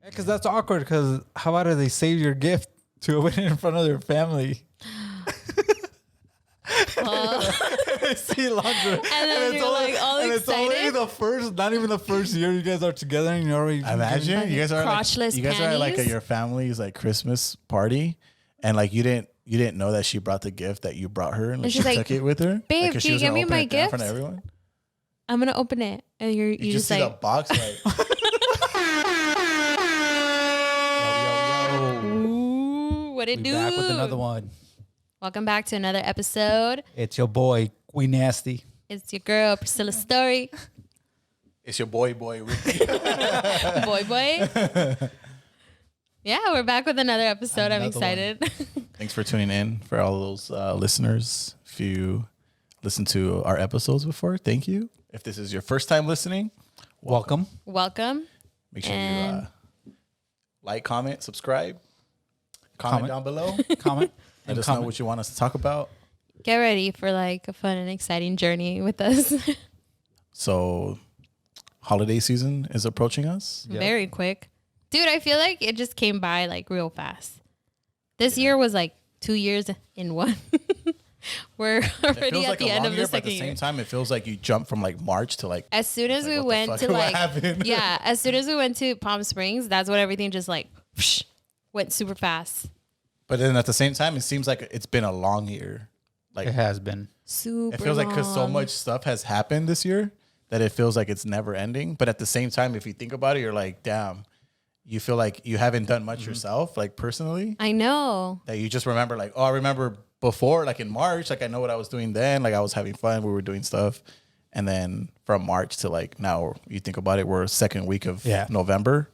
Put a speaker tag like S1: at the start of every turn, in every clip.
S1: Because that's awkward. Because how about if they save your gift to open it in front of their family? See lingerie.
S2: And then you're like all
S1: and
S2: excited.
S1: It's only the first, not even the first year you guys are together, and you're already
S3: Imagine you guys are like,
S2: crotchless
S3: you guys are like at
S2: panties?
S3: your family's like Christmas party, and like you didn't know that she brought the gift that you brought her, and like,
S2: And she's
S3: she
S2: like,
S3: took it with her.
S2: "Babe,
S3: like, 'cause she
S2: can you
S3: was
S2: give
S3: gonna
S2: me
S3: open
S2: my
S3: it there in front
S2: gift?
S3: of everyone.
S2: I'm gonna open it, and you
S3: You
S2: just
S3: just see
S2: like,
S3: the box like.
S2: ooh, what it
S1: We
S2: do?
S1: back with another one.
S2: Welcome back to another episode.
S1: It's your boy, Queen Nasty.
S2: It's your girl Priscilla Story,
S3: It's your boy Ricky.
S2: boy. Yeah, we're back with another episode. I'm excited.
S3: Thanks for tuning in for all those listeners. If you listened to our episodes before, thank you. If this is your first time listening,
S1: Welcome.
S2: Welcome.
S3: make sure
S2: And-
S3: you like, comment, subscribe, comment down below.
S1: Comment.
S3: Let us know what you want us to talk about.
S2: Get ready for like a fun and exciting journey with us.
S3: So, holiday season is approaching us.
S1: Yep.
S2: Very quick. Dude, I feel like it just came by like real fast. This year was like 2 years in one. We're
S3: It
S2: already
S3: feels
S2: at
S3: like
S2: the
S3: a
S2: end
S3: long
S2: of
S3: year,
S2: the
S3: but at
S2: second
S3: the same
S2: year.
S3: time, it feels like you jump from like March to like.
S2: As soon as
S3: like,
S2: we
S3: what the
S2: went
S3: fuck?
S2: to
S3: What
S2: like,
S3: happened?
S2: yeah, as soon as we went to Palm Springs, that's when everything just like went super fast.
S3: But then at the same time, it seems like it's been a long year. Like
S1: It has been.
S2: Super
S3: it feels like because so
S2: long.
S3: much stuff has happened this year that it feels like it's never ending. But at the same time, if you think about it, you're like, damn, you feel like you haven't done much yourself, like personally,
S2: I know.
S3: that you just remember like, oh, I remember before, like in March, like I know what I was doing then. Like I was having fun. We were doing stuff. And then from March to like now, you think about it, we're second week of November.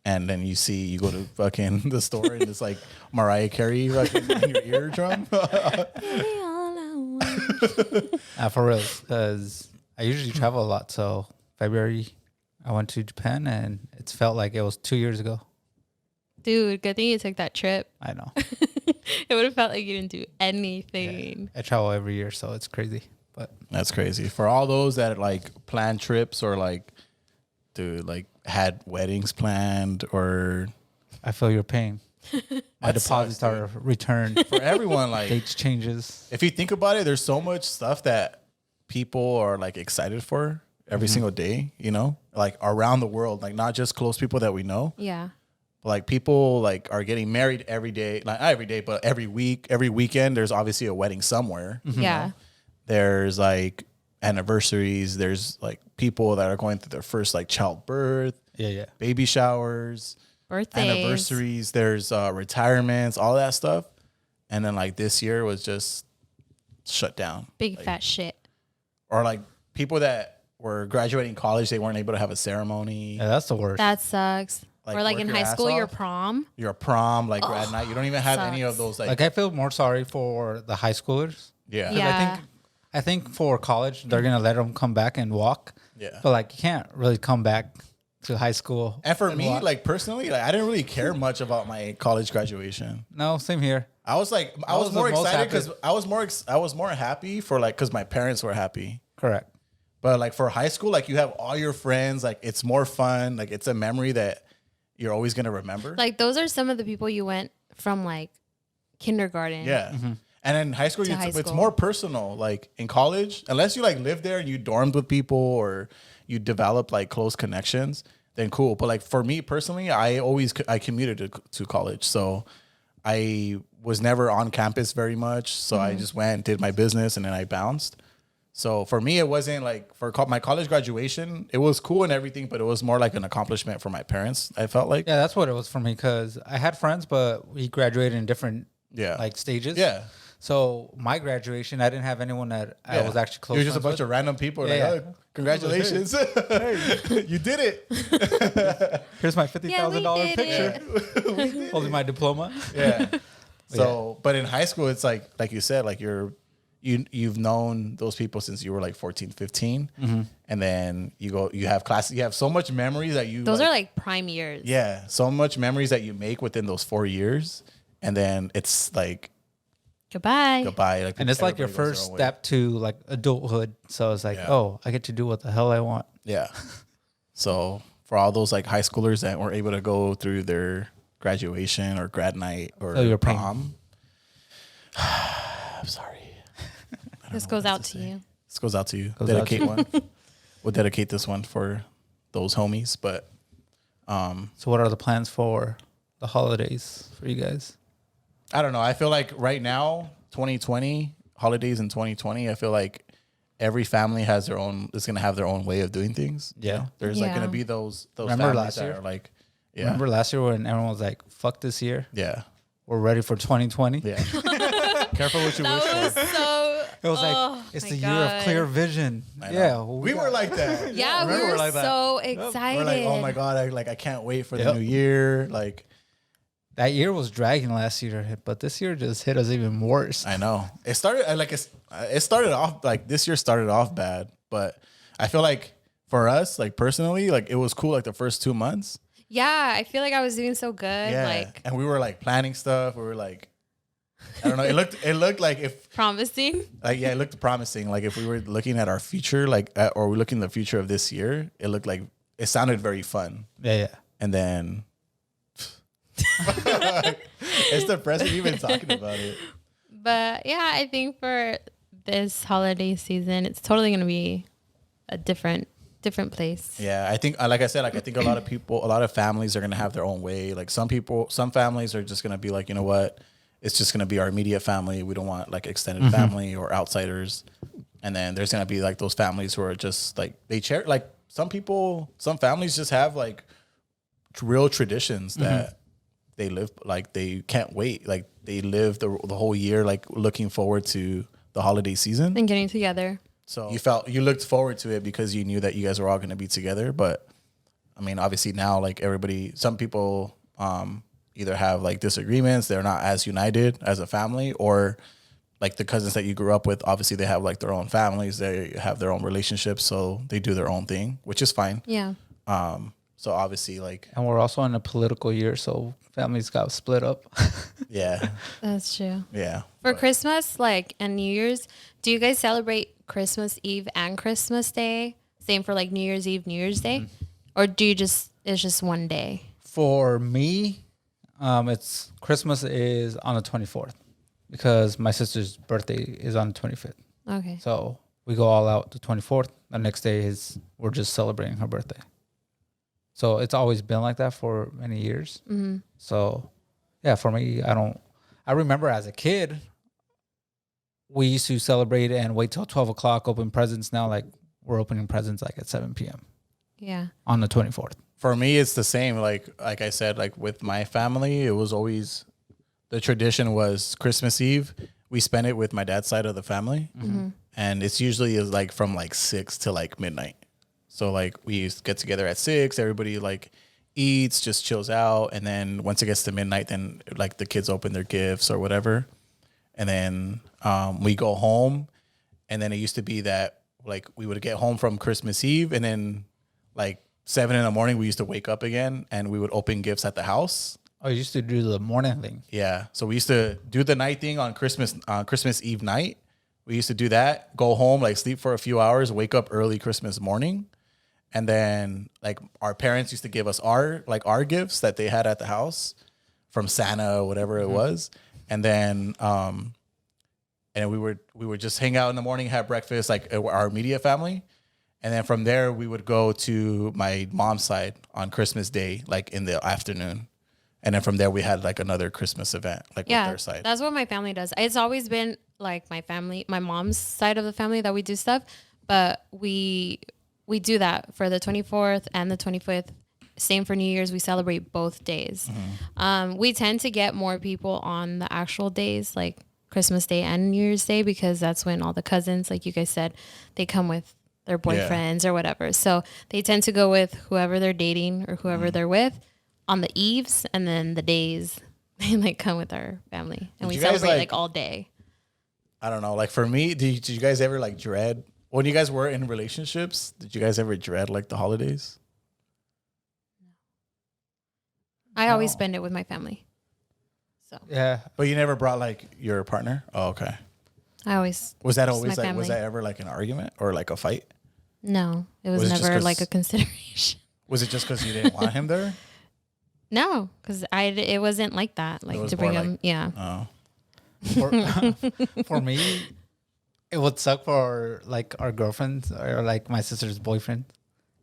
S3: And then you go to fucking the store and it's like Mariah Carey fucking in your eardrum.
S1: For real. Because I usually travel a lot. So February, I went to Japan and it's felt like it was 2 years ago.
S2: Dude, good thing you took that trip.
S1: I know.
S2: It would have felt like you didn't do anything.
S1: I travel every year, so it's crazy. But
S3: That's crazy. For all those that like plan trips or like, dude, like had weddings planned or
S1: I feel your pain. My
S3: That
S1: deposits
S3: sucks,
S1: are returned.
S3: for everyone, like
S1: Dates changes.
S3: if you think about it, there's so much stuff that people are like excited for every single day, you know, like around the world, like not just close people that we know,
S2: Yeah.
S3: but like people like are getting married every day, like not every day, but every week, every weekend, there's obviously a wedding somewhere.
S2: Yeah.
S3: There's like anniversaries. There's like people that are going through their first like childbirth,
S1: Yeah.
S3: baby showers,
S2: Birthdays.
S3: anniversaries. There's retirements, all that stuff. And then like this year was just shut down.
S2: Big fat shit.
S3: Or like people that were graduating college, they weren't able to have a ceremony.
S1: Yeah, that's the worst.
S2: That sucks.
S3: Like,
S2: or like
S3: work
S2: in
S3: your
S2: high
S3: ass
S2: school, your
S3: off.
S2: prom.
S3: Your prom, like grad night, you don't even have any of those like,
S1: Like I feel more sorry for the high schoolers.
S3: yeah.
S1: 'Cause
S2: Yeah.
S1: I think for college they're gonna let them come back and walk.
S3: Yeah.
S1: But like you can't really come back to high school.
S3: And for me,
S1: walk.
S3: like personally, like I didn't really care much about my college graduation.
S1: No, same here.
S3: I was like, I was
S1: was
S3: more
S1: the most
S3: excited
S1: happy.
S3: because I was more happy for like because my parents were happy.
S1: Correct.
S3: But like for high school, like you have all your friends, like it's more fun. Like it's a memory that you're always gonna remember.
S2: Like those are some of the people you went from like kindergarten.
S3: Yeah. And in high school,
S2: To high
S3: it's
S2: school.
S3: more personal. Like in college, unless you like live there and you dormed with people or you develop like close connections, then cool. But like for me personally, I commuted to college, so I was never on campus very much. So I just went, did my business, and then I bounced. So for me, it wasn't like for my college graduation, it was cool and everything, but it was more like an accomplishment for my parents. I felt like,
S1: Yeah, that's what it was for me because I had friends, but we graduated in different like stages.
S3: yeah.
S1: So my graduation, I didn't have anyone that I was actually close.
S3: It was just a
S1: friends
S3: bunch of random people.
S1: Yeah,
S3: Like,
S1: yeah.
S3: oh, congratulations, you did it.
S1: with. Here's my
S2: Yeah, we
S1: $50,000
S2: did
S1: picture,
S2: it.
S1: holding my diploma.
S3: Yeah. So, but in high school, it's like you said, like you've known those people since you were like 14, 15. And then you have classes, you have so much memories that
S2: Those are like prime years.
S3: yeah, so much memories that you make within those 4 years. And then it's like,
S2: Goodbye.
S3: goodbye. Like,
S1: And it's like your
S3: everybody goes
S1: first
S3: their own way.
S1: step to like adulthood. So it's like,
S3: Yeah.
S1: oh, I get to do what the hell I want.
S3: Yeah. So for all those like high schoolers that weren't able to go through their graduation or grad night or
S1: your pain.
S3: prom. I'm sorry.
S2: This goes out to you.
S3: This goes out to you.
S1: Goes out
S3: Dedicate
S1: to
S3: one. We'll dedicate this one for those homies. But
S1: So what are the plans for the holidays for you guys?
S3: I don't know. I feel like right now, 2020, holidays in 2020, I feel like every family has their own, is going to have their own way of doing things.
S1: Yeah.
S3: You know? There's like
S2: Yeah.
S3: going to be those
S1: Remember
S3: families
S1: last
S3: that
S1: year?
S3: are like, yeah.
S1: Remember last year when everyone was like, fuck this year.
S3: Yeah.
S1: We're ready for 2020.
S3: Yeah. Careful what you wish
S2: That was
S3: for.
S2: so.
S1: It was
S2: Oh,
S1: like, it's
S2: my
S1: the year of
S2: God.
S1: clear vision.
S3: I know.
S1: Yeah.
S3: We were like that.
S2: Yeah, we
S1: remember
S2: were
S1: like that.
S2: so
S1: Yep.
S2: excited.
S3: We're like, oh my God, I can't wait for the
S1: Yep.
S3: new year. Like,
S1: That year was dragging last year, but this year just hit us even worse.
S3: I know. It started off like this year started off bad, but I feel like for us, like personally, like it was cool like the first 2 months.
S2: Yeah, I feel like I was doing so good.
S3: Yeah.
S2: Like
S3: And we were like planning stuff. We were like, I don't know. It looked like if
S2: promising.
S3: like, yeah, it looked promising. Like if we were looking at our future, like, or we're looking at the future of this year, it looked like it sounded very fun.
S1: Yeah.
S3: And then it's depressing even talking about it.
S2: But yeah, I think for this holiday season, it's totally gonna be a different place.
S3: Yeah, I think, like I said, like I think a lot of families are gonna have their own way. Like some families are just gonna be like, you know what, it's just gonna be our immediate family. We don't want like extended family or outsiders. And then there's gonna be like those families who are just like they share. Like some families just have like real traditions that they live, like they can't wait. Like they live the whole year like looking forward to the holiday season.
S2: And getting together.
S3: So you looked forward to it because you knew that you guys were all going to be together. But I mean, obviously now, like some people either have like disagreements. They're not as united as a family, or like the cousins that you grew up with, obviously they have like their own families. They have their own relationships. So they do their own thing, which is fine.
S2: Yeah.
S3: So obviously like,
S1: And we're also in a political year, so families got split up.
S3: yeah,
S2: That's true.
S3: yeah.
S2: For Christmas, like, and New Year's, do you guys celebrate Christmas Eve and Christmas Day? Same for like New Year's Eve, New Year's Day? Or do you it's just one day?
S1: For me, it's Christmas is on the 24th because my sister's birthday is on the 25th.
S2: Okay.
S1: So we go all out the 24th. The next day we're just celebrating her birthday. So it's always been like that for many years.
S2: Mm-hmm.
S1: So yeah, for me, I remember as a kid, we used to celebrate and wait till 12 o'clock, open presents. Now, like we're opening presents like at 7 p.m.
S2: Yeah.
S1: on the 24th.
S3: For me, it's the same. Like I said, like with my family, it was always, the tradition was Christmas Eve. We spend it with my dad's side of the family.
S2: Mm-hmm.
S3: And it's usually is like from like 6 to like midnight. So like we used to get together at 6, everybody like eats, just chills out. And then once it gets to midnight, then like the kids open their gifts or whatever. And then we go home. And then it used to be that like we would get home from Christmas Eve, and then like 7 in the morning, we used to wake up again and we would open gifts at the house.
S1: Oh, you used to do the morning thing.
S3: Yeah. So we used to do the night thing on Christmas Eve night. We used to do that, go home, like sleep for a few hours, wake up early Christmas morning. And then like our parents used to give us our gifts that they had at the house from Santa or whatever it was. And then we would just hang out in the morning, have breakfast, like our immediate family. And then from there, we would go to my mom's side on Christmas Day, like in the afternoon. And then from there, we had like another Christmas event, like with their side.
S2: That's what my family does. It's always been like my mom's side of the family that we do stuff, but we do that for the 24th and the 25th. Same for New Year's. We celebrate both days. We tend to get more people on the actual days, like Christmas Day and New Year's Day, because that's when all the cousins, like you guys said, they come with their boyfriends or whatever. So they tend to go with whoever they're dating or whoever they're with on the eves, and then the days they like come with our family, and we celebrate like all day.
S3: I don't know. Like for me, did you guys ever like dread when you guys were in relationships? Did you guys ever dread like the holidays?
S2: I always spend it with my family. So
S1: Yeah.
S3: But you never brought like your partner? Oh, okay.
S2: I always
S3: Was that
S2: just
S3: always
S2: my
S3: like, was
S2: family.
S3: that ever like an argument or like a fight?
S2: No, it was
S3: Was it just
S2: never
S3: 'cause-
S2: like a consideration.
S3: Was it just because you didn't want him there?
S2: No, because it wasn't like that. Like
S3: was
S2: to bring
S3: more
S2: him,
S3: like-
S2: yeah.
S3: Oh.
S1: For me, it would suck for like our girlfriends or like my sister's boyfriend,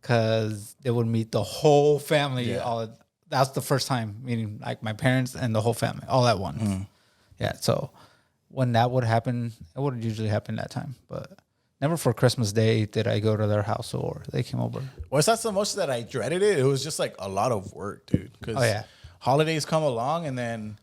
S1: because they would meet the whole family.
S3: Yeah.
S1: That's the first time meeting like my parents and the whole family all at once. Yeah, so when that would happen, it would usually happen that time, but never for Christmas Day did I go to their house or they came over.
S3: Well, it's not so much that I dreaded it. It was just like a lot of work, dude. Because holidays come along and then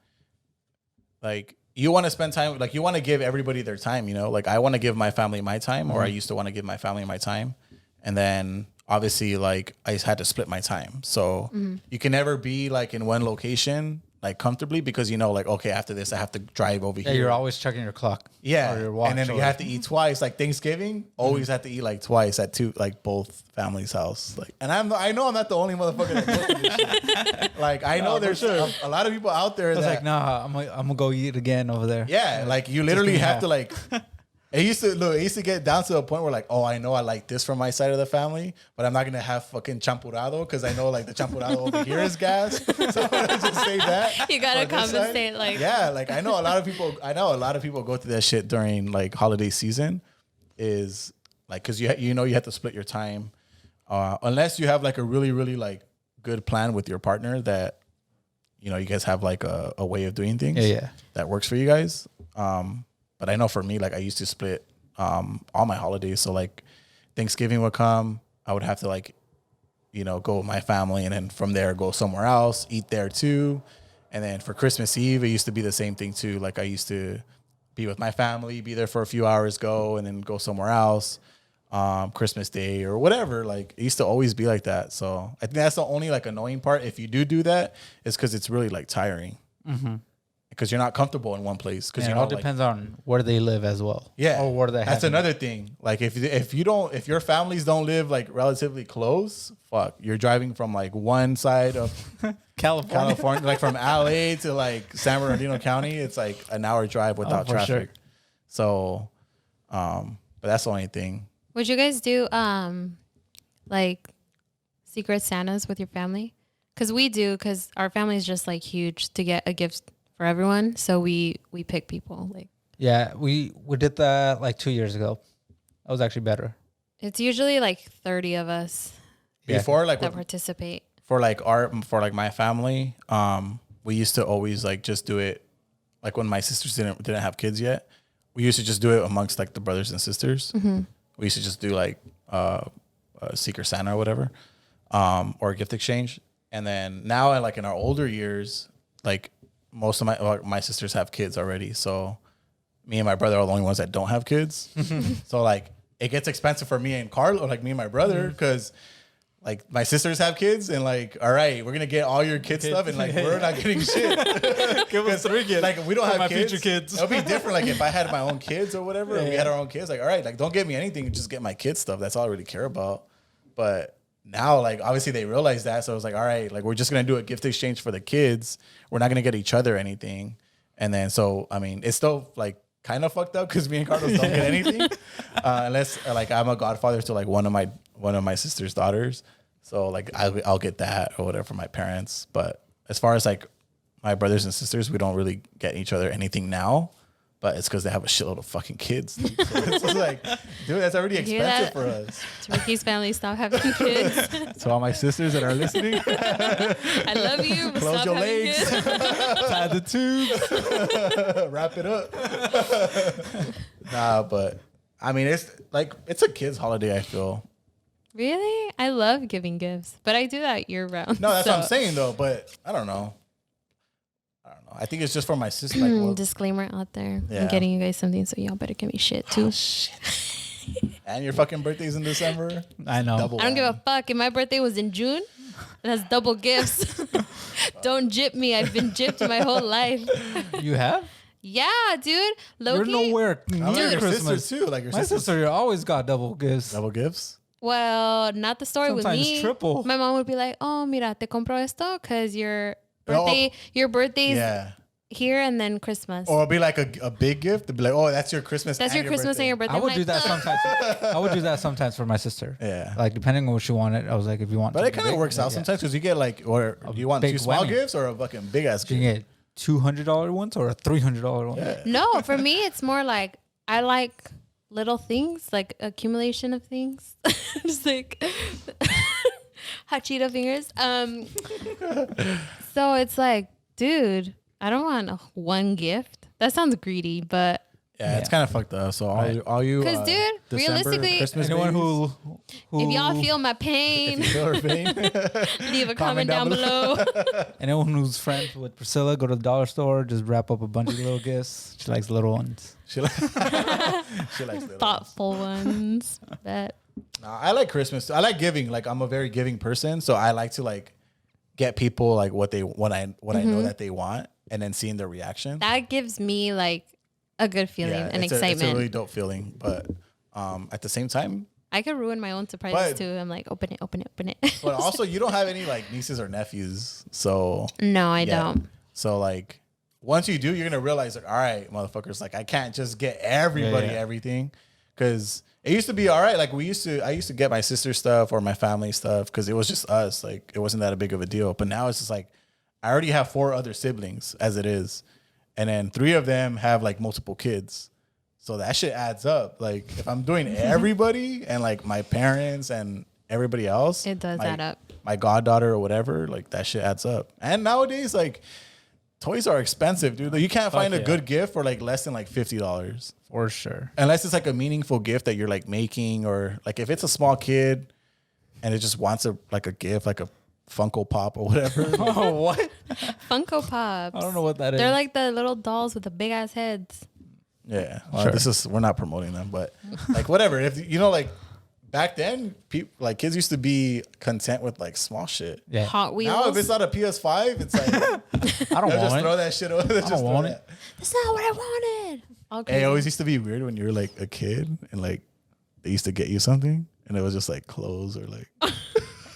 S3: like you want to spend time, like you want to give everybody their time, you know? Like I want to give my family my time, or I used to want to give my family my time. And then obviously like I just had to split my time. So you can never be like in one location like comfortably, because you know, like, okay, after this I have to drive over here.
S1: Yeah, you're always checking your clock.
S3: Yeah,
S1: or your watch,
S3: and then you have to eat twice. Like Thanksgiving, always have to eat like twice at like both families' house. Like, and I know I'm not the only motherfucker that goes through this shit. Like I know there's a lot of people out there
S1: I was
S3: that
S1: like, nah, I'm gonna go eat again over there.
S3: yeah, like you literally
S1: give me
S3: have
S1: half.
S3: to like. It used to get down to a point where like, oh, I know I like this from my side of the family, but I'm not gonna have fucking champurrado because I know like the champurrado over here is gas. So I'm gonna just say that.
S2: You gotta
S3: for this side.
S2: compensate, like
S3: Yeah, like I know a lot of people go through that shit during like holiday season, is like because you know you have to split your time, unless you have like a really really like good plan with your partner that you know you guys have like a way of doing things that works for you guys. But I know for me, like I used to split all my holidays. So like Thanksgiving would come, I would have to like, you know, go with my family and then from there go somewhere else, eat there too. And then for Christmas Eve, it used to be the same thing too. Like I used to be with my family, be there for a few hours, go and then go somewhere else. Christmas Day or whatever. Like it used to always be like that. So I think that's the only like annoying part. If you do that, is because it's really like tiring. Because you're not comfortable in one place. Because
S1: it all depends on where they live as well.
S3: Yeah,
S1: or where they.
S3: That's another thing. Like if your families don't live like relatively close, fuck, you're driving from like one side of California, like from LA to like San Bernardino County. It's like an hour drive without traffic. Sure. So, but that's the only thing.
S2: Would you guys do like Secret Santas with your family? Because we do, because our family is just like huge to get a gift for everyone. So we pick people like.
S1: Yeah, we did that like 2 years ago. That was actually better.
S2: It's usually like 30 of us
S3: Before like
S2: that participate.
S3: For like my family, we used to always like just do it like when my sisters didn't have kids yet. We used to just do it amongst like the brothers and sisters. We used to just do like a Secret Santa or whatever, or a gift exchange. And then now, like in our older years, like most of my sisters have kids already. So me and my brother are the only ones that don't have kids. So like it gets expensive for me and Carlo, like me and my brother, because like my sisters have kids and like, all right, we're gonna get all your kid stuff and like we're not getting shit.
S1: Give us 3 kids.
S3: Like we don't have
S1: my
S3: kids.
S1: future kids.
S3: It'll be different. Like if I had my own kids or whatever, and we had our own kids. Like all right, like don't get me anything, just get my kids stuff. That's all I really care about. But now, like obviously they realize that, so it's like all right, like we're just gonna do a gift exchange for the kids. We're not gonna get each other anything. And then so I mean, it's still like kind of fucked up because me and Carlos don't get anything unless like I'm a godfather to like one of my sister's daughters. So like I'll get that or whatever for my parents. But as far as like my brothers and sisters, we don't really get each other anything now. But it's because they have a shitload of fucking kids. So it's just like, dude, that's already expensive for us.
S2: Ricky's family, stop having kids.
S3: So all my sisters that are listening,
S2: I love you. But
S3: close
S2: stop
S3: your
S2: having
S3: legs,
S2: kids.
S3: tie the tubes, wrap it up. Nah, but I mean, it's a kid's holiday, I feel.
S2: Really? I love giving gifts, but I do that year round.
S3: No, that's what I'm saying though. But I don't know. I think it's just for my sister. Like, well,
S2: disclaimer out there.
S3: Yeah.
S2: I'm getting you guys something, so y'all better give me shit too.
S3: oh, shit. And your fucking birthday's in December.
S1: I know.
S3: Double
S2: I don't give a
S3: whammy.
S2: fuck. If my birthday was in June, that's double gifts. Don't jip me. I've been gypped my whole life.
S1: You have?
S2: Yeah, dude.
S1: You're
S2: Loki.
S1: nowhere
S3: I'm
S1: near
S3: like your
S1: Christmas.
S3: sister too. Like your
S1: My sister always got double gifts.
S3: double gifts.
S2: Well, not the story
S1: Sometimes
S2: with me.
S1: triple.
S2: My mom would be like, "Oh, mira, te compro esto because your birthday, your birthday's
S3: Yeah.
S2: here and then Christmas.
S3: Or it'll be like a big gift. They'll be like, oh, that's your Christmas.
S2: That's your Christmas
S3: birthday.
S2: and your birthday.
S1: I would
S2: I'm
S1: do
S2: like,
S1: that sometimes. I would do that sometimes for my sister.
S3: Yeah.
S1: Like depending on what she wanted, I was like, if you want,
S3: But it
S1: something
S3: kind of
S1: big,
S3: works
S1: then
S3: out
S1: yeah.
S3: sometimes because you get like, or do you want
S1: big
S3: two small
S1: whammy.
S3: gifts or a fucking big ass
S1: You
S3: gift?
S1: can get $200 ones or a $300 one.
S3: Yeah.
S2: No, for me, it's more like I like little things, like accumulation of things. Just like hot Cheeto fingers. So it's like, dude, I don't want one gift. That sounds greedy, but
S3: Yeah, it's kind of fucked up. So all you,
S2: because, dude,
S3: December,
S2: realistically,
S3: Christmas
S1: Anyone
S3: babies,
S1: who
S2: if y'all feel my pain,
S3: feel her pain,
S2: leave a comment down below.
S1: anyone who's friends with Priscilla, go to the dollar store, just wrap up a bunch of little gifts. She likes little ones.
S3: she likes little.
S2: Thoughtful ones. Bet.
S3: Nah, I like Christmas. I like giving. Like I'm a very giving person, so I like to like get people like what I know that they want, and then seeing their reaction.
S2: That gives me like a good feeling and
S3: it's
S2: excitement.
S3: It's a really dope feeling, but at the same time,
S2: I could ruin my own surprises
S3: But-
S2: too. I'm like, open it.
S3: but also you don't have any like nieces or nephews, so
S2: No, I
S3: yeah.
S2: don't.
S3: So like once you do, you're gonna realize like, all right, motherfuckers, like I can't just get everybody
S1: Yeah.
S3: everything, because it used to be all right. Like I used to get my sister's stuff or my family stuff because it was just us. Like it wasn't that big of a deal. But now it's just like I already have 4 other siblings as it is, and then 3 of them have like multiple kids. So that shit adds up. Like if I'm doing everybody and like my parents and everybody else,
S2: It does add up.
S3: My goddaughter or whatever, like that shit adds up. And nowadays, like toys are expensive, dude. Like, you can't find a
S1: yeah.
S3: good gift for like less than like $50.
S1: For sure.
S3: Unless it's like a meaningful gift that you're like making, or like if it's a small kid and it just wants a gift, like a Funko Pop or whatever.
S1: Oh, what?
S2: Funko Pops.
S1: I don't know what that is.
S2: They're like the little dolls with the big ass heads.
S3: Yeah. Well,
S1: Sure.
S3: we're not promoting them, but like whatever. If you know, like back then, people like kids used to be content with like small shit.
S1: Yeah.
S2: Hot Wheels.
S3: Now if it's not a PS5, it's like
S1: I don't
S3: they'll just
S1: want
S3: throw
S1: it.
S3: that shit away.
S1: I don't want it.
S2: That's not what I wanted. Okay.
S3: It always used to be weird when you were like a kid and like they used to get you something and it was just like clothes or like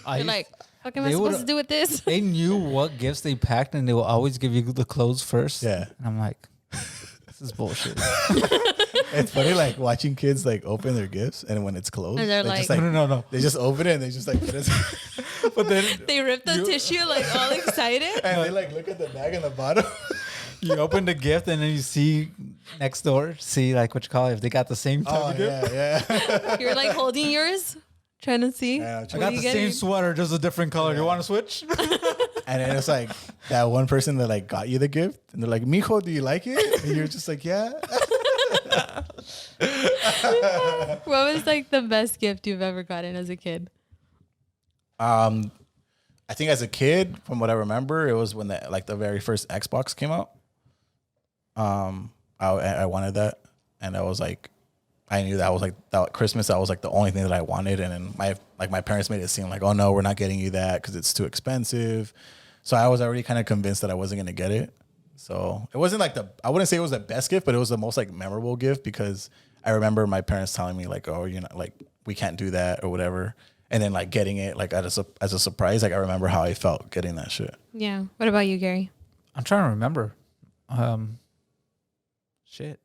S1: I
S2: You're
S1: used-
S2: like, what am I
S1: they
S2: supposed
S1: would-
S2: to do with this?
S1: they knew what gifts they packed and they will always give you the clothes first.
S3: Yeah.
S1: And I'm like, this is bullshit.
S3: it's funny like watching kids like open their gifts and when it's closed
S2: And they're
S3: they just
S2: like-
S1: No.
S3: they just open it and they just like put it
S1: But then
S2: They rip the tissue like all excited.
S3: and they like look at the bag in the bottom.
S1: you open the gift and then you see next door, see like what you call it, if they got the same type
S3: Oh
S1: of gift.
S3: yeah.
S2: You're like holding yours, trying to see.
S3: Yeah,
S1: I
S3: what
S1: got
S2: you
S1: the
S2: getting?
S1: same sweater, just a different color. You want to switch?
S3: And then it's like that one person that like got you the gift and they're like, Mijo, do you like it? And you're just like, yeah.
S2: What was like the best gift you've ever gotten as a kid?
S3: I think as a kid, from what I remember, it was when the very first Xbox came out. I wanted that, and I was like, I knew that was like that Christmas. That was like the only thing that I wanted, and then my parents made it seem like, oh no, we're not getting you that because it's too expensive. So I was already kind of convinced that I wasn't gonna get it. So it wasn't like I wouldn't say it was the best gift, but it was the most like memorable gift because I remember my parents telling me like, oh, you're not like we can't do that or whatever. And then like getting it like as a surprise, like I remember how I felt getting that shit.
S2: Yeah. What about you, Gary?
S1: I'm trying to remember. Shit.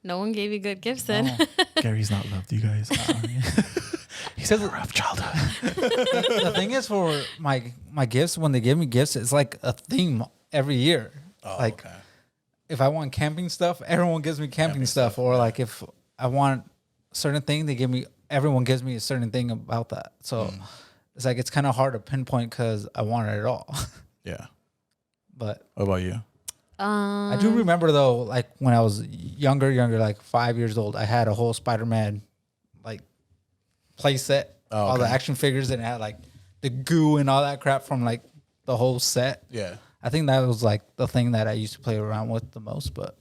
S2: No one gave you good gifts then.
S1: No.
S3: Gary's not loved, you guys. He said a rough childhood.
S1: The thing is, for my gifts, when they give me gifts, it's like a theme every year.
S3: Oh,
S1: like
S3: okay.
S1: if I want camping stuff, everyone gives me camping stuff. Or like if I want a certain thing, everyone gives me a certain thing about that. So it's like it's kind of hard to pinpoint because I want it all.
S3: Yeah.
S1: But
S3: What about you?
S1: I do remember though, like when I was younger, like 5 years old, I had a whole Spider-Man like play set, all the
S3: okay.
S1: action figures, and it had like the goo and all that crap from like the whole set.
S3: Yeah.
S1: I think that was like the thing that I used to play around with the most, but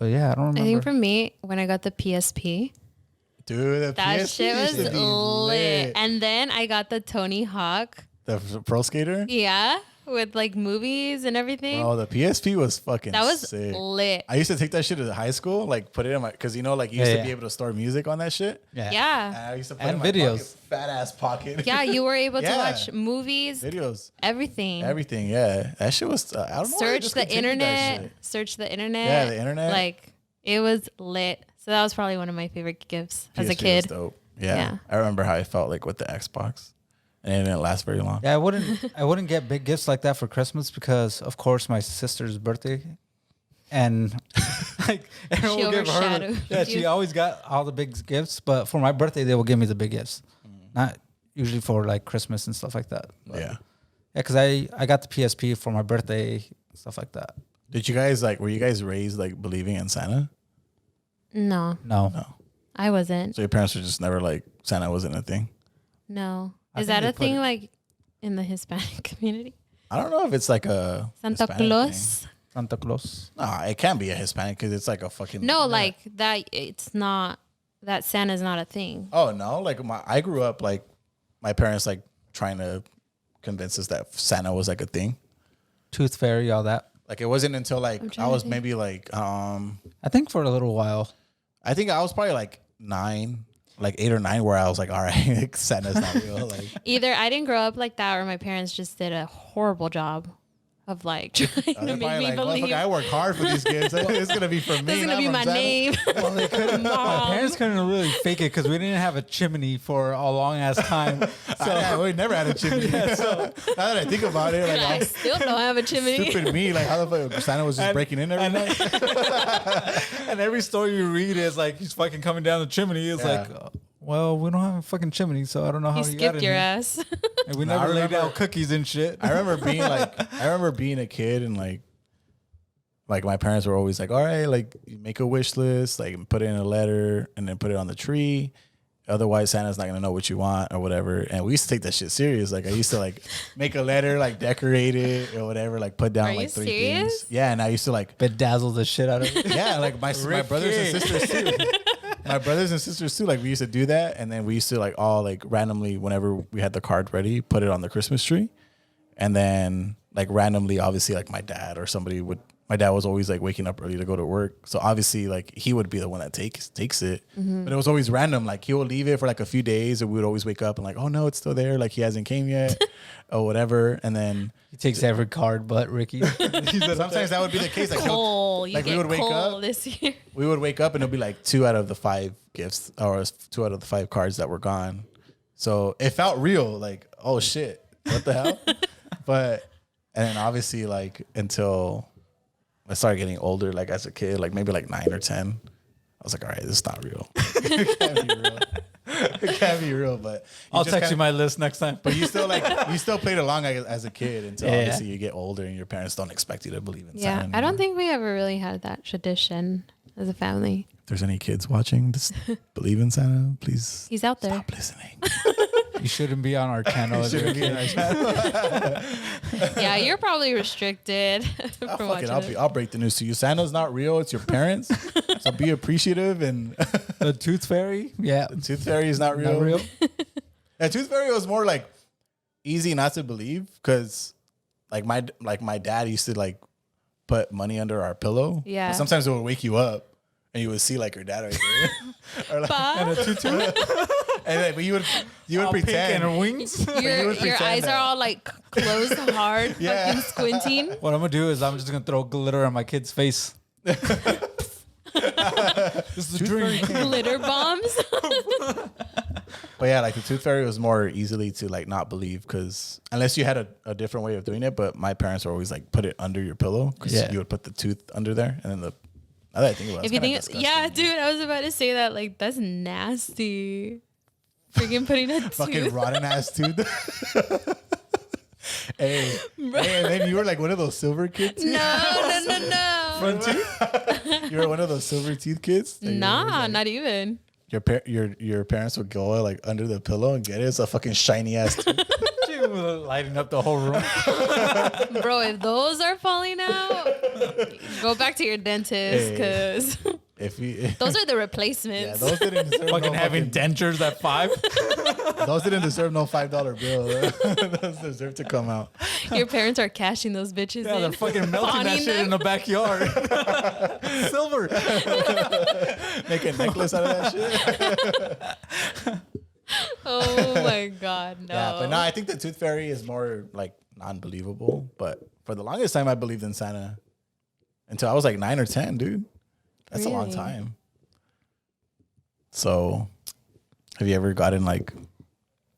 S1: yeah, I don't remember.
S2: I think for me, when I got the PSP,
S3: Dude, the
S2: that
S3: PSP
S2: shit was
S3: used to be
S2: lit. And then I got the Tony Hawk.
S3: The pro skater?
S2: Yeah. with like movies and everything.
S3: Oh, the PSP was fucking
S2: That was
S3: sick.
S2: lit.
S3: I used to take that shit to high school, like put it in my, because you know, like you used to be able to store music on that shit.
S2: Yeah.
S3: And I used to put
S1: And
S3: it in my
S1: videos.
S3: fat ass pocket.
S2: Yeah, you were able to
S3: Yeah.
S2: watch movies,
S3: Videos,
S2: everything.
S3: everything. Yeah, that shit was. I don't know. why they
S2: Search
S3: just
S2: the
S3: continued that
S2: internet.
S3: shit.
S2: Search the internet.
S3: Yeah, the internet.
S2: Like it was lit. So that was probably one of my favorite gifts as a
S3: PSP was
S2: kid.
S3: dope. Yeah.
S2: Yeah.
S3: I remember how I felt like with the Xbox, and it didn't last very long.
S1: Yeah, I wouldn't get big gifts like that for Christmas because, of course, my sister's birthday, and like everyone
S2: She
S1: will give her.
S2: overshadowed
S1: Yeah, she
S2: you.
S1: always got all the big gifts, but for my birthday, they will give me the big gifts, not usually for like Christmas and stuff like that. But,
S3: Yeah.
S1: because I got the PSP for my birthday, stuff like that.
S3: Did you guys like? Were you guys raised like believing in Santa?
S2: No,
S1: No,
S3: No.
S2: I wasn't.
S3: So your parents were just never like Santa wasn't a thing.
S2: No.
S1: I
S2: Is
S1: think
S2: that
S1: they
S2: a
S1: put
S2: thing
S1: it-
S2: like in the Hispanic community?
S3: I don't know if it's like a
S2: Santa
S3: Hispanic
S2: Claus?
S3: thing.
S1: Santa Claus.
S3: Nah, it can be a Hispanic because it's like a fucking
S2: No, like that. It's not that Santa's not a thing.
S3: Oh no! Like I grew up like my parents like trying to convince us that Santa was like a thing.
S1: Tooth Fairy, all that.
S3: Like it wasn't until like
S2: I'm
S3: I
S2: trying to
S3: was
S2: think.
S3: maybe like
S1: I think for a little while.
S3: I think I was probably like 9, like 8 or 9, where I was like, all right, like, Santa's not real. Like
S2: Either I didn't grow up like that, or my parents just did a horrible job of like trying to
S3: they're
S2: make
S3: probably
S2: me
S3: like,
S2: believe
S3: motherfucker, I worked hard for these kids. It's gonna be for me.
S2: that's
S3: not
S2: gonna be
S3: from
S2: my
S3: Santa.
S2: name.
S1: My
S2: Mom.
S1: parents couldn't really fake it because we didn't have a chimney for a long ass time.
S3: We never had a chimney. Now that I think about it, like
S2: I
S3: I'm
S2: still don't have a chimney.
S3: stupid me. Like how the fuck Santa was just breaking in every night.
S1: And every story you read is like he's fucking coming down the chimney. It's
S3: Yeah.
S1: like, well, we don't have a fucking chimney, so I don't know how
S2: You
S1: you got
S2: skipped
S1: in
S2: your
S1: here.
S2: ass.
S1: And we
S3: No, I
S1: never laid
S3: remember-
S1: out cookies and shit.
S3: I remember being a kid and like my parents were always like, all right, like you make a wish list, like put it in a letter and then put it on the tree. Otherwise Santa's not gonna know what you want or whatever. And we used to take that shit serious. Like I used to like make a letter, like decorate it or whatever, like put down
S2: Are
S3: like
S2: you
S3: 3
S2: serious?
S3: things. Yeah, and I used to like
S1: Bedazzle the shit out of it.
S3: yeah, like my brothers and sisters too. My brothers and sisters too. Like we used to do that, and then we used to like all like randomly, whenever we had the card ready, put it on the Christmas tree, and then like randomly, obviously, like my dad or somebody would. My dad was always like waking up early to go to work, so obviously like he would be the one that takes it. But it was always random. Like he would leave it for like a few days, and we would always wake up and like, oh no, it's still there. Like he hasn't came yet, or whatever. And then
S1: He takes every card but Ricky.
S3: sometimes that would be the case. Like he'll-
S2: Coal. You
S3: like, we
S2: get
S3: would wake
S2: coal
S3: up-
S2: this year.
S3: we would wake up and it'll be like 2 out of the 5 gifts or 2 out of the 5 cards that were gone. So it felt real, like, oh shit, what the hell? And then obviously like until I started getting older, like as a kid, like maybe like 9 or 10, I was like, all right, this is not real. It can't be real. It can't be real, but
S1: I'll
S3: just
S1: text
S3: kinda-
S1: you my list next time.
S3: But you still played along as a kid until
S1: Yeah.
S3: obviously you get older and your parents don't expect you to believe in
S2: Yeah,
S3: Santa
S2: I don't
S3: anymore.
S2: think we ever really had that tradition as a family.
S3: If there's any kids watching, just believe in Santa, please
S2: He's out there.
S3: stop listening.
S1: You shouldn't be on our channel. as
S3: Shouldn't
S1: a
S3: be in
S1: kid.
S3: our
S2: Yeah, you're probably restricted
S3: I'll,
S2: from watching it.
S3: I'll break the news to you. Santa's not real. It's your parents. So be appreciative. And
S1: The Tooth Fairy? Yeah.
S3: the Tooth Fairy is not real.
S1: Not real?
S3: And Tooth Fairy was more like easy not to believe because like my dad used to like put money under our pillow.
S2: Yeah.
S3: But sometimes it would wake you up and you would see like your dad right there. Or like,
S2: But
S3: and then, but you would
S1: All pink
S3: pretend.
S1: and wings?
S2: your
S3: would pretend
S2: eyes
S3: that.
S2: are all like closed hard,
S3: Yeah.
S2: fucking squinting.
S1: What I'm going to do is I'm just going to throw glitter on my kid's face. This is a dream.
S2: Glitter bombs.
S3: But yeah, like the Tooth Fairy was more easily to like not believe because unless you had a different way of doing it. But my parents were always like put it under your pillow because
S1: Yeah.
S3: you would put the tooth under there and then the. Now that I think about it,
S2: If you think,
S3: it's kinda
S2: yeah,
S3: disgusting.
S2: dude, I was about to say that. Like, that's nasty. Freaking putting a
S3: Fucking
S2: tooth.
S3: rotten ass tooth. Hey, and then you were like one of those silver kids.
S2: No.
S1: Front teeth?
S3: You were one of those silver teeth kids. That you were
S2: Nah,
S3: like-
S2: not even.
S3: your parents would go like under the pillow and get it. It's a fucking shiny ass tooth.
S1: She was lighting up the whole room.
S2: Bro, if those are falling out, go back to your dentist
S3: Hey.
S2: because
S3: If you,
S2: Those are the
S3: yeah,
S2: replacements.
S3: those didn't deserve
S1: Fucking
S3: no
S1: having dentures at 5.
S3: those didn't deserve no $5 bill. Those deserve to come out.
S2: Your parents are cashing those bitches
S1: Yeah,
S2: in.
S1: they're fucking melting that
S2: Pawning
S1: shit in the backyard. Silver.
S3: Make a necklace out of that shit.
S2: Oh my god, no.
S3: Yeah, but no, I think the Tooth Fairy is more like non-believable. But for the longest time, I believed in Santa until I was like 9 or 10, dude. That's a long
S2: Really?
S3: time. So, have you ever gotten like?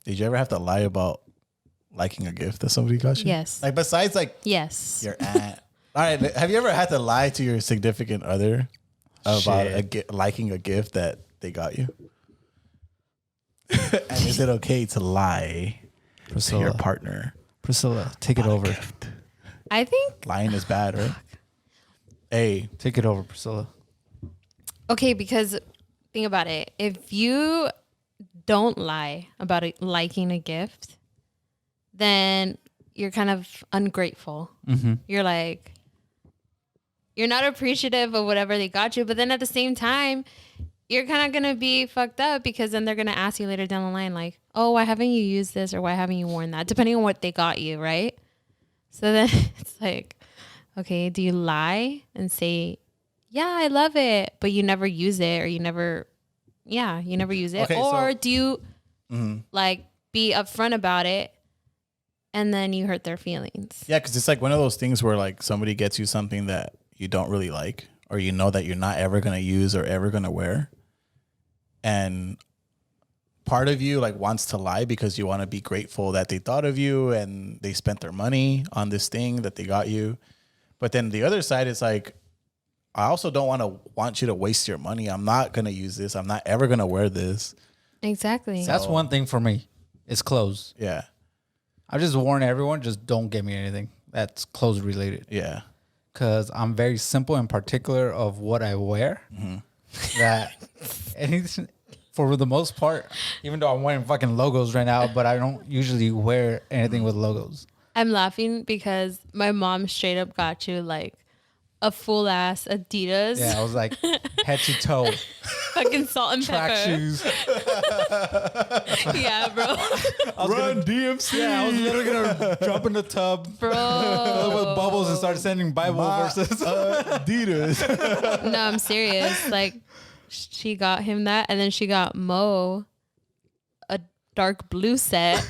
S3: Did you ever have to lie about liking a gift that somebody got you?
S2: Yes.
S3: Like besides like
S2: Yes.
S3: your aunt. All right. Have you ever had to lie to your significant other about liking a gift that they got you? And is it okay to lie to your partner?
S1: Priscilla, take it over.
S2: I think
S3: Lying is bad, right? Hey,
S1: Take it over, Priscilla.
S2: okay, because think about it. If you don't lie about liking a gift, then you're kind of ungrateful. You're like, you're not appreciative of whatever they got you, but then at the same time, you're kind of going to be fucked up because then they're going to ask you later down the line, like, oh, why haven't you used this or why haven't you worn that? Depending on what they got you, right? So then it's like, okay, do you lie and say, yeah, I love it, but you never use it or you never use it?
S3: Okay,
S2: or
S3: so-
S2: do you like be upfront about it and then you hurt their feelings?
S3: yeah, because it's like one of those things where like somebody gets you something that you don't really like, or you know that you're not ever gonna use or ever gonna wear, and part of you like wants to lie because you want to be grateful that they thought of you and they spent their money on this thing that they got you. But then the other side is like, I also don't want you to waste your money. I'm not gonna use this. I'm not ever gonna wear this.
S2: Exactly.
S1: That's one thing for me. It's clothes.
S3: Yeah,
S1: I just warn everyone, just don't get me anything that's clothes related.
S3: yeah.
S1: Because I'm very simple and particular of what I wear. That anything, for the most part, even though I'm wearing fucking logos right now, but I don't usually wear anything with logos.
S2: I'm laughing because my mom straight up got you like a full ass Adidas,
S1: Yeah, I was like head to toe,
S2: fucking salt and
S1: track
S2: pepper.
S1: shoes.
S2: Yeah, bro.
S3: Run DMC.
S1: Yeah, I was literally gonna jump in the tub, fill it
S2: Bro.
S1: with bubbles, and start sending Bible verses.
S3: Adidas.
S2: No, I'm serious. Like, she got him that, and then she got Mo a dark blue set.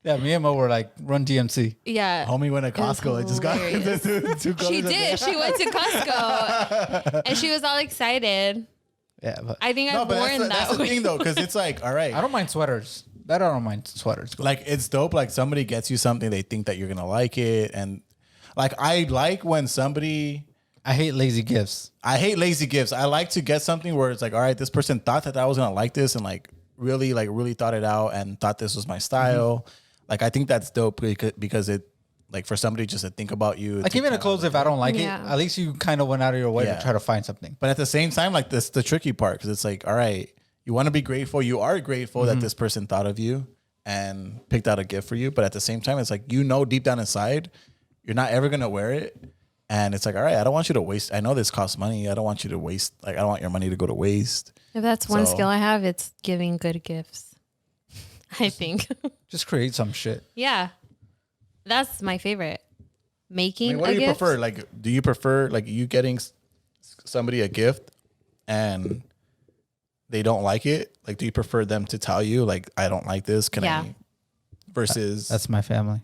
S1: Yeah, me and Mo were like, run DMC.
S2: Yeah.
S3: Homie went to Costco. I just got
S2: hilarious.
S3: two colors
S2: She
S3: of
S2: did. She went to Costco, and she was all excited.
S1: Yeah, but
S2: I think
S3: No,
S2: I've
S3: but
S2: worn
S3: that's
S2: that
S3: the
S2: way.
S3: thing though, because it's like, all right,
S1: I don't mind sweaters. That I don't mind sweaters.
S3: like it's dope. Like somebody gets you something, they think that you're gonna like it, and like I like when somebody.
S1: I hate lazy gifts.
S3: I hate lazy gifts. I like to get something where it's like, all right, this person thought that I was gonna like this, and like really thought it out and thought this was my style. Like I think that's dope because it, like for somebody just to think about you.
S1: Like
S3: to
S1: even the
S3: kinda
S1: clothes, if I don't like
S2: Yeah.
S1: it, at least you kind of went out of your way
S3: Yeah.
S1: to try to find something.
S3: But at the same time, like this, the tricky part, because it's like, all right, you want to be grateful. You are grateful that this person thought of you and picked out a gift for you. But at the same time, it's like, you know, deep down inside, you're not ever going to wear it. And it's like, all right, I don't want you to waste. I know this costs money. I don't want you to waste. Like, I don't want your money to go to waste.
S2: If that's one
S3: So-
S2: skill I have, it's giving good gifts. I think.
S1: Just create some shit.
S2: Yeah. That's my favorite.
S3: I
S2: Making
S3: mean, what
S2: a
S3: do you
S2: gift.
S3: prefer? Like, do you prefer like you getting somebody a gift and they don't like it? Like, do you prefer them to tell you like, I don't like this? Can
S2: Yeah.
S3: I? Versus
S1: That's my family.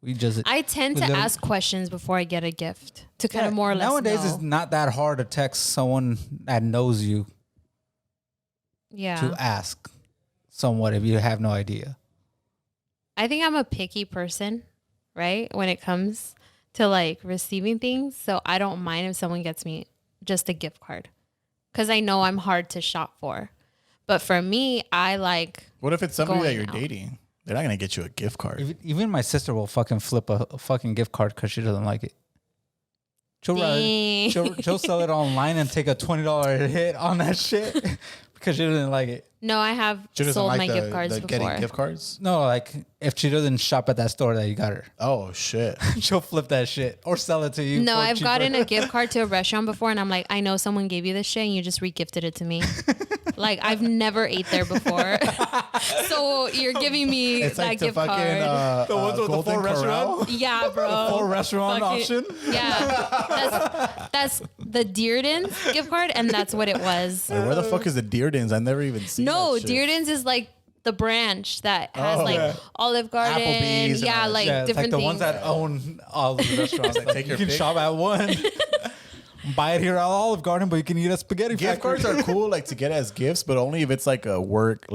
S1: We just
S2: I tend
S1: we
S2: to
S1: live-
S2: ask questions before I get a gift to kind
S1: Yeah,
S2: of more or less
S1: nowadays
S2: know.
S1: it's not that hard to text someone that knows you
S2: Yeah.
S1: to ask somewhat if you have no idea.
S2: I think I'm a picky person, right? When it comes to like receiving things. So I don't mind if someone gets me just a gift card because I know I'm hard to shop for. But for me, I like,
S3: what if it's somebody that
S2: going
S3: you're
S2: out.
S3: dating? They're not gonna get you a gift card.
S1: Even my sister will fucking flip a fucking gift card because she doesn't like it. She'll,
S2: Dang.
S1: she'll sell it online and take a $20 hit on that shit because she doesn't like it.
S2: No, I have
S3: She doesn't
S2: sold
S3: like
S2: my gift cards
S3: getting
S2: before.
S3: gift cards.
S1: No, like if she doesn't shop at that store that you got her,
S3: Oh shit!
S1: she'll flip that shit or sell it to you.
S2: No,
S1: for
S2: I've
S1: cheaper.
S2: gotten a gift card to a restaurant before, and I'm like, I know someone gave you this shit, and you just re-gifted it to me. Like, I've never ate there before, so you're giving me
S3: It's
S2: that
S3: like the
S2: gift
S3: fucking
S2: card.
S1: The ones with the
S3: Golden
S1: full
S3: Corral.
S1: restaurant?
S2: Yeah, bro.
S1: Full restaurant
S2: Fucking-
S1: option.
S2: Yeah, that's the Dearden's gift card, and that's what it was.
S3: Wait, where the fuck is the Dearden's? I never even seen.
S2: No,
S3: that shit.
S2: Dearden's is like the branch that has like
S3: yeah.
S2: Olive Garden.
S3: Applebee's and all
S2: Yeah,
S3: that
S2: like
S1: Yeah, it's like
S2: different
S1: the
S2: things.
S1: ones that own all the restaurants.
S3: Like,
S1: Like,
S3: take
S1: you
S3: your
S1: can
S3: pick.
S1: shop at one, buy it here at Olive Garden, but you can eat at Spaghetti
S3: Gift
S1: Factory.
S3: cards are cool, like to get as gifts, but only if it's like a work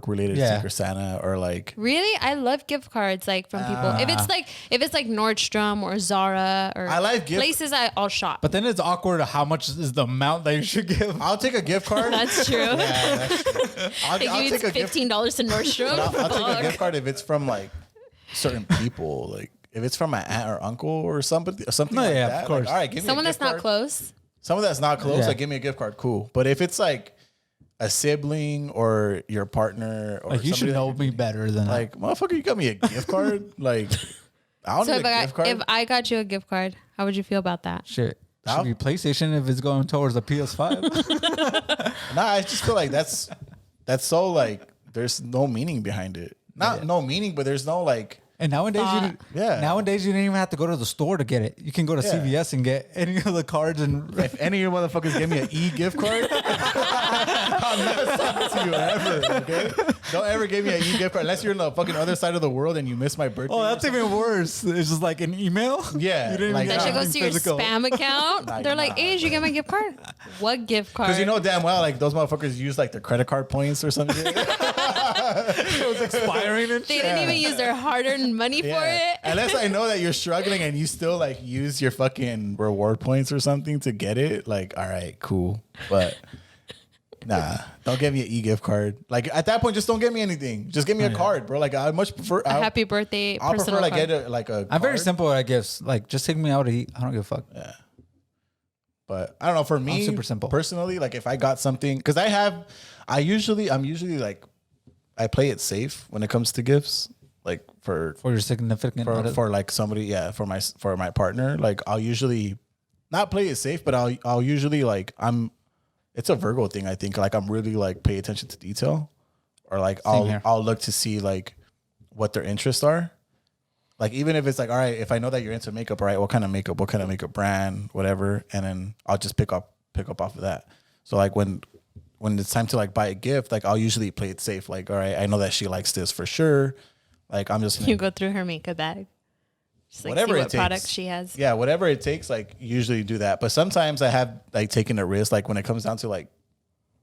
S3: related
S1: Yeah.
S3: Secret Santa or like.
S2: Really, I love gift cards like from people. If it's like Nordstrom or Zara or
S3: I like gift-
S2: places I'll shop.
S1: But then it's awkward. How much is the amount that you should give?
S3: I'll take a gift card.
S2: That's true.
S3: Yeah, that's true. I'll
S2: They give you
S3: take a gift.
S2: $15 to Nordstrom.
S3: I'll take a
S2: Fuck.
S3: gift card if it's from like certain people, like if it's from my aunt or uncle or somebody, something
S1: No,
S3: like
S1: yeah, of
S3: that. Like,
S1: course.
S3: all right, give me
S2: Someone
S3: a
S2: that's
S3: gift
S2: not
S3: card.
S2: close.
S3: Someone that's not close,
S1: Yeah.
S3: like give me a gift card, cool. But if it's like a sibling or your partner or
S1: Like you should
S3: somebody
S1: know
S3: that-
S1: me better than
S3: like motherfucker, you got me a gift card. Like I don't
S2: So
S3: need a gift card.
S2: if I got you a gift card, how would you feel about that?
S1: shit.
S3: Now-
S1: Should be PlayStation if it's going towards the PS5.
S3: Nah, I just feel like that's so like there's no meaning behind it. Not no meaning, but there's no like.
S1: And nowadays,
S3: Yeah.
S1: nowadays you don't even have to go to the store to get it. You can go to
S3: Yeah.
S1: CVS and get any of the cards and
S3: If any of your motherfuckers give me an gift card, I'm not talking to you ever. Okay, don't ever give me an gift card unless you're in the fucking other side of the world and you miss my birthday.
S1: oh,
S3: or
S1: that's even worse. It's just like an email.
S3: Yeah,
S1: you didn't
S3: like
S1: even
S2: That
S1: get
S2: shit goes to your
S1: anything physical.
S2: spam account.
S3: Nah,
S2: They're like,
S3: nah.
S2: hey, did you get my gift card? What gift card?
S3: Because you know damn well, like those motherfuckers use like their credit card points or something.
S1: It was expiring and
S2: they
S1: shit.
S2: didn't even use their hard-earned money for it.
S3: Unless I know that you're struggling and you still like use your fucking reward points or something to get it. Like, all right, cool. But nah, don't give me an gift card. Like at that point, just don't give me anything. Just give me a card, bro. Like I much prefer
S2: A happy birthday
S3: I'll
S2: personal
S3: prefer like
S2: card.
S3: get a like a
S1: I'm very
S3: card.
S1: simple at gifts. Like, just take me out to eat. I don't give a fuck.
S3: Yeah. But I don't know. For me,
S1: super simple.
S3: personally, like if I got something, because I'm usually like, I play it safe when it comes to gifts. Like for
S1: For your significant other.
S3: for like somebody, yeah, for my partner, like I'll usually not play it safe, but I'll usually like it's a Virgo thing. I think like I'm really like pay attention to detail, or like
S1: here.
S3: I'll look to see like what their interests are. Like even if it's like, all right, if I know that you're into makeup, all right, what kind of makeup brand, whatever, and then I'll just pick up off of that. So like when it's time to like buy a gift, like I'll usually play it safe. Like, all right, I know that she likes this for sure. Like I'm just
S2: You go through her makeup bag. Just like
S3: whatever
S2: see
S3: it
S2: what
S3: takes.
S2: products she has.
S3: Yeah, whatever it takes, like usually do that. But sometimes I have like taken a risk, like when it comes down to like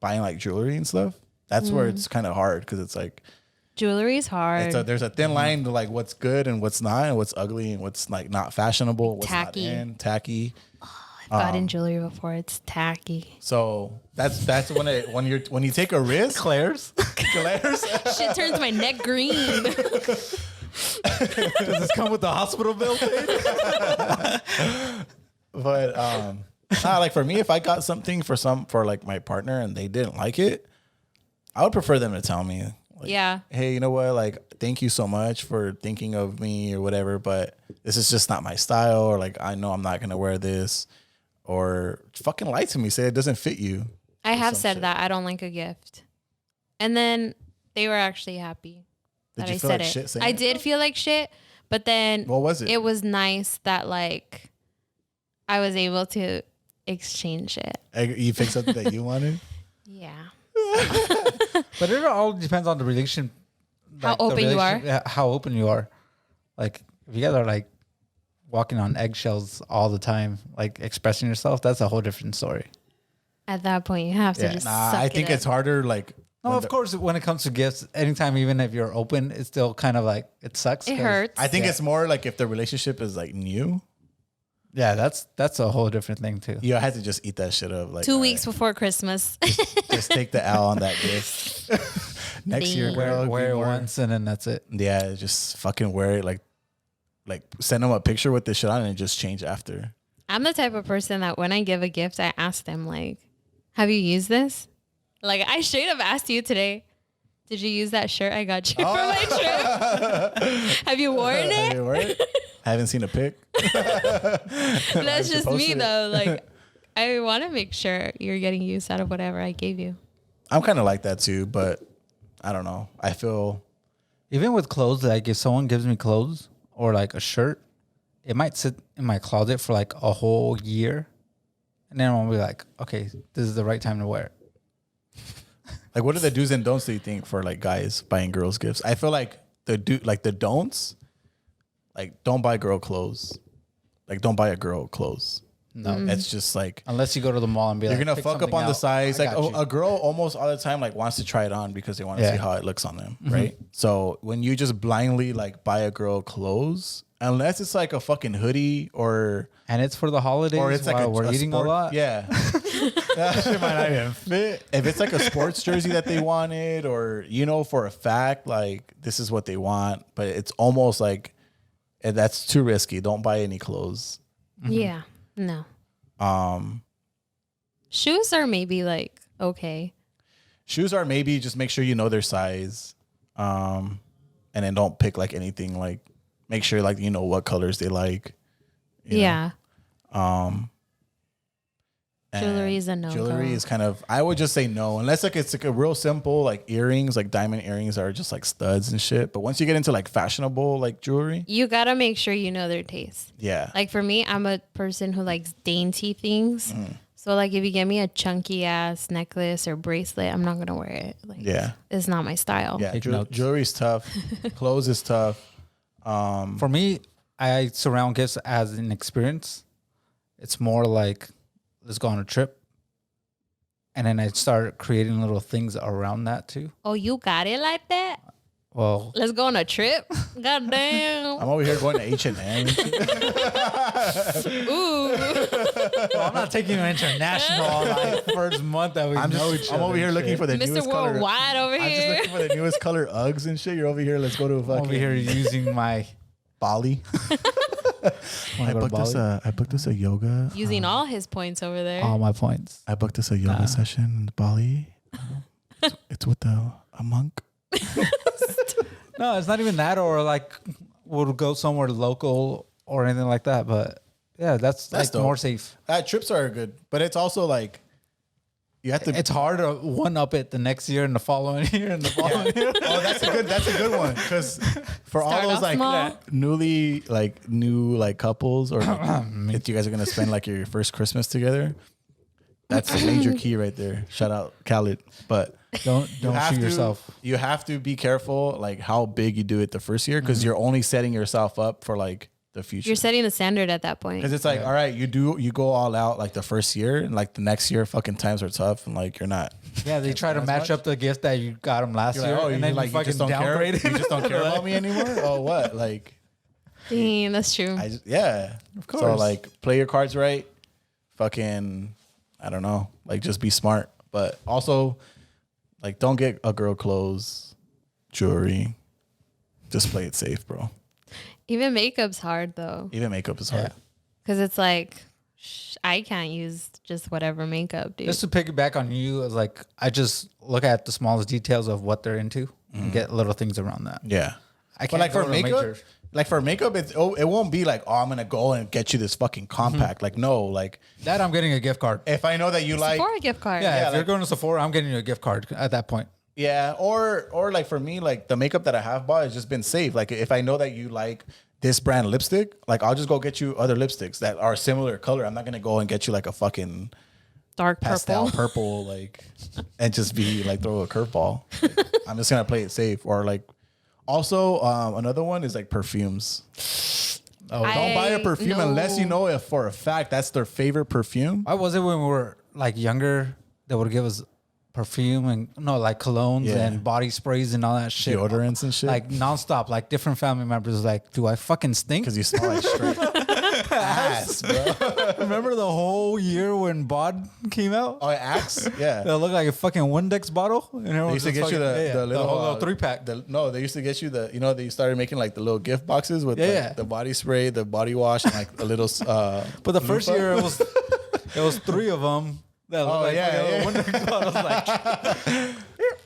S3: buying like jewelry and stuff. That's where it's kind of hard because it's like
S2: Jewelry's hard.
S3: there's a thin line to like what's good and what's not, and what's ugly and what's like not fashionable, what's
S2: Tacky.
S3: not in, tacky.
S2: I've gotten jewelry before. It's tacky.
S3: So that's when you take a risk,
S1: Claire's?
S3: Claire's.
S2: Shit turns my neck green.
S1: Does this come with the hospital bill?
S3: But like for me, if I got something for like my partner and they didn't like it, I would prefer them to tell me. Like,
S2: Yeah.
S3: hey, you know what? Like, thank you so much for thinking of me or whatever, but this is just not my style. Or like, I know I'm not gonna wear this. Or fucking lie to me, say it doesn't fit you.
S2: I have
S3: some
S2: said
S3: shit.
S2: that. I don't like a gift. And then they were actually happy
S3: Did
S2: that
S3: you
S2: I
S3: feel
S2: said
S3: like
S2: it.
S3: shit saying
S2: I
S3: it?
S2: did feel like shit, but then
S3: What was it?
S2: it was nice that like I was able to exchange it.
S3: You picked something that you wanted.
S2: Yeah.
S1: But it all depends on the relation.
S2: How
S1: the
S2: open you are.
S1: yeah, how open you are. Like, if you guys are like walking on eggshells all the time, like expressing yourself, that's a whole different story.
S2: At that point, you have to
S3: Yeah,
S2: just.
S3: nah,
S2: suck
S3: I
S2: it
S3: think
S2: up.
S3: it's harder. Like,
S1: No,
S3: when
S1: of
S3: the-
S1: course, when it comes to gifts, anytime, even if you're open, it's still kind of like, it sucks.
S2: It
S1: 'cause-
S2: hurts.
S3: I think
S1: Yeah.
S3: it's more like if the relationship is like new,
S1: Yeah, that's a whole different thing too.
S3: you had to just eat that shit up. Like
S2: 2
S3: all
S2: weeks
S3: right,
S2: before Christmas.
S3: just take the L on that gift. Next year,
S2: Damn.
S3: girl,
S1: Wear
S3: be
S1: it
S3: more-
S1: once and then that's it.
S3: Yeah, just fucking wear it. Like send them a picture with this shit on and just change after.
S2: I'm the type of person that when I give a gift, I ask them like, "Have you used this?" Like I straight up asked you today. Did you use that shirt I got you for my trip? Have you worn
S3: Have
S2: it?
S3: you worn it? I haven't seen a pic.
S2: That's just me
S3: posted it.
S2: though. Like, I want to make sure you're getting use out of whatever I gave you.
S3: I'm kind of like that too, but I don't know. I feel
S1: Even with clothes, like if someone gives me clothes or like a shirt, it might sit in my closet for like a whole year. And then I'll be like, okay, this is the right time to wear it.
S3: like, what are the do's and don'ts do you think for like guys buying girls gifts? I feel like the don'ts, like don't buy girl clothes. Like don't buy a girl clothes.
S1: No.
S3: It's just like
S1: Unless you go to the mall and be
S3: you're
S1: like,
S3: gonna
S1: pick
S3: fuck up
S1: something
S3: on the
S1: out.
S3: size.
S1: I
S3: Like
S1: got you.
S3: a girl almost all the time like wants to try it on because they want to
S1: Yeah.
S3: see how it looks on them, right? So when you just blindly like buy a girl clothes, unless it's like a fucking hoodie or
S1: And it's for the holidays
S3: or it's like
S1: while we're eating
S3: sport,
S1: a lot.
S3: yeah. That shit might not even fit. If it's like a sports jersey that they wanted, or you know for a fact like this is what they want, but it's almost like that's too risky. Don't buy any clothes.
S2: Yeah. No. Shoes are maybe like okay.
S3: Shoes are maybe just make sure you know their size, and then don't pick like anything. Like make sure like you know what colors they like. you know.
S2: Yeah.
S3: And
S2: Jewelry is a no-go.
S3: Jewelry is kind of I would just say no unless like it's like a real simple like earrings, like diamond earrings are just like studs and shit. But once you get into like fashionable like jewelry,
S2: You gotta make sure you know their taste.
S3: yeah,
S2: Like for me, I'm a person who likes dainty things. So like if you give me a chunky ass necklace or bracelet, I'm not gonna wear it. Like
S3: yeah,
S2: it's not my style.
S3: yeah.
S1: Take notes.
S3: Jewelry is tough. Clothes is tough.
S1: For me, I surround gifts as an experience. It's more like, let's go on a trip. And then I start creating little things around that too.
S2: Oh, you got it like that?
S1: Well,
S2: Let's go on a trip. God damn.
S3: I'm over here going to H&M.
S2: Ooh.
S1: I'm not taking you international like first month that we know each other.
S3: I'm over here
S1: and
S3: looking
S1: shit.
S3: for the
S2: Mr.
S3: newest color.
S2: Worldwide over
S3: I'm just
S2: here.
S3: looking for the newest color Uggs and shit. You're over here. Let's go to a
S1: I'm
S3: fucking
S1: over here using my
S3: Bali. I booked this a yoga.
S2: Using all his points over there.
S1: all my points.
S3: I booked this a yoga session in Bali. It's with a monk.
S1: No, it's not even that, or like we'll go somewhere local or anything like that. But yeah, that's like
S3: dope.
S1: more safe.
S3: Trips are good, but it's also like you have to.
S1: It's hard to one up it the next year and the following year and the following year.
S3: Oh, that's a good one because for
S2: Start
S3: all those
S2: off
S3: like
S2: small.
S3: new couples or like, if you guys are gonna spend like your first Christmas together, that's a major key right there. Shout out Khaled, but.
S1: Don't shoot yourself.
S3: You have to be careful, like how big you do it the first year, because you're only setting yourself up for like the future.
S2: You're setting the standard at that point.
S3: Because it's like, all right, you go all out like the first year, and like the next year, fucking times are tough, and like you're not.
S1: Yeah, they try to match up the gift that you got them last
S3: You're
S1: year,
S3: like, oh,
S1: and then
S3: like
S1: you fucking
S3: just don't care.
S1: downgrade it.
S3: You just don't care about me anymore. Oh, what? Like,
S2: Dang, that's true.
S3: yeah, of
S1: course.
S3: So like, play your cards right. Fucking, I don't know, like just be smart, but also. Like, don't get a girl clothes, jewelry. Just play it safe, bro.
S2: Even makeup's hard though.
S3: Even makeup is hard.
S2: Because it's like, I can't use just whatever makeup, dude.
S1: Just to piggyback on you, it's like I just look at the smallest details of what they're into and get little things around that.
S3: Yeah.
S1: I can't
S3: But like
S1: go
S3: for
S1: to a
S3: makeup,
S1: major-
S3: it won't be like, oh, I'm gonna go and get you this fucking compact. Like, no, like
S1: that I'm getting a gift card.
S3: if I know that you like,
S2: For a gift card.
S1: Yeah, if you're
S3: like-
S1: going to Sephora, I'm getting you a gift card at that point.
S3: yeah, or like for me, like the makeup that I have bought has just been safe. Like if I know that you like this brand lipstick, like I'll just go get you other lipsticks that are similar color. I'm not gonna go and get you like a fucking
S2: Dark
S3: pastel
S2: purple.
S3: purple, like, and just be like throw a curveball. Like, I'm just gonna play it safe. Or like, also another one is like perfumes.
S1: Oh,
S3: Don't buy a perfume
S2: know.
S3: unless you know if for a fact that's their favorite perfume.
S1: why was it when we were like younger? They would give us perfume and like colognes
S3: Yeah.
S1: and body sprays and all that shit,
S3: Deodorants and shit.
S1: like nonstop. Like different family members, like, do I fucking stink?
S3: Because you smell like straight ass, bro.
S1: Remember the whole year when Bod came out?
S3: Oh, Axe? Yeah.
S1: It looked like a fucking Windex bottle. And
S3: They used to get you the little
S1: whole little 3-pack.
S3: No, they used to get you they started making like the little gift boxes with
S1: Yeah.
S3: the body spray, the body wash, and like a little.
S1: But the first year it was 3 of them. That looked
S3: Oh,
S1: like
S3: yeah,
S1: fucking
S3: yeah.
S1: little Windex bottles. Like,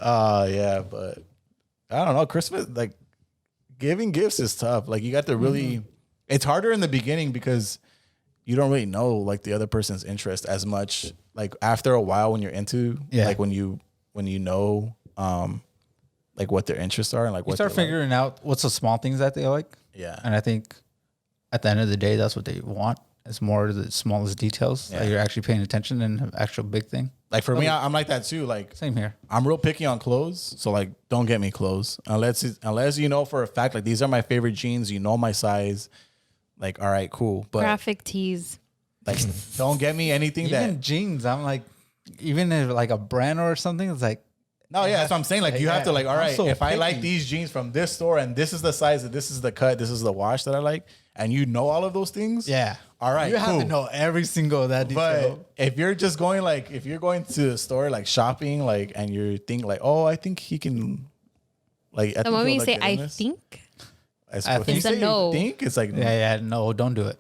S3: Yeah, but I don't know. Christmas, like giving gifts is tough. Like you got to really, it's harder in the beginning because you don't really know like the other person's interest as much. Like after a while when you're into, like when you know, like what their interests are and like
S1: You
S3: what
S1: start
S3: they
S1: figuring out what's the small things that they like.
S3: Yeah.
S1: And I think at the end of the day, that's what they want. It's more the smallest details that you're actually paying attention and an actual big thing.
S3: Like for me, I'm like that too. Like
S1: Same here.
S3: I'm real picky on clothes, so like don't get me clothes unless you know for a fact like these are my favorite jeans. You know my size. Like all right, cool. But
S2: Graphic tees.
S3: like don't get me anything
S1: Even
S3: that.
S1: jeans, I'm like, even if like a brand or something, it's like,
S3: No, yeah, that's what I'm saying. Like you have to like, all
S1: I'm
S3: right,
S1: so
S3: if I like
S1: picky.
S3: these jeans from this store and this is the size, this is the cut, this is the wash that I like, and you know all of those things.
S1: yeah.
S3: All right,
S1: You have
S3: cool.
S1: to know every single of that detail.
S3: But if you're just going like, if you're going to a store like shopping, like, and you're thinking like, oh, I think he can, like,
S2: The moment you say, I
S3: think,
S2: think,
S3: if
S1: I
S3: you
S1: think-
S2: It's a
S3: say
S2: no.
S3: think, it's like,
S1: Yeah, no, don't do it.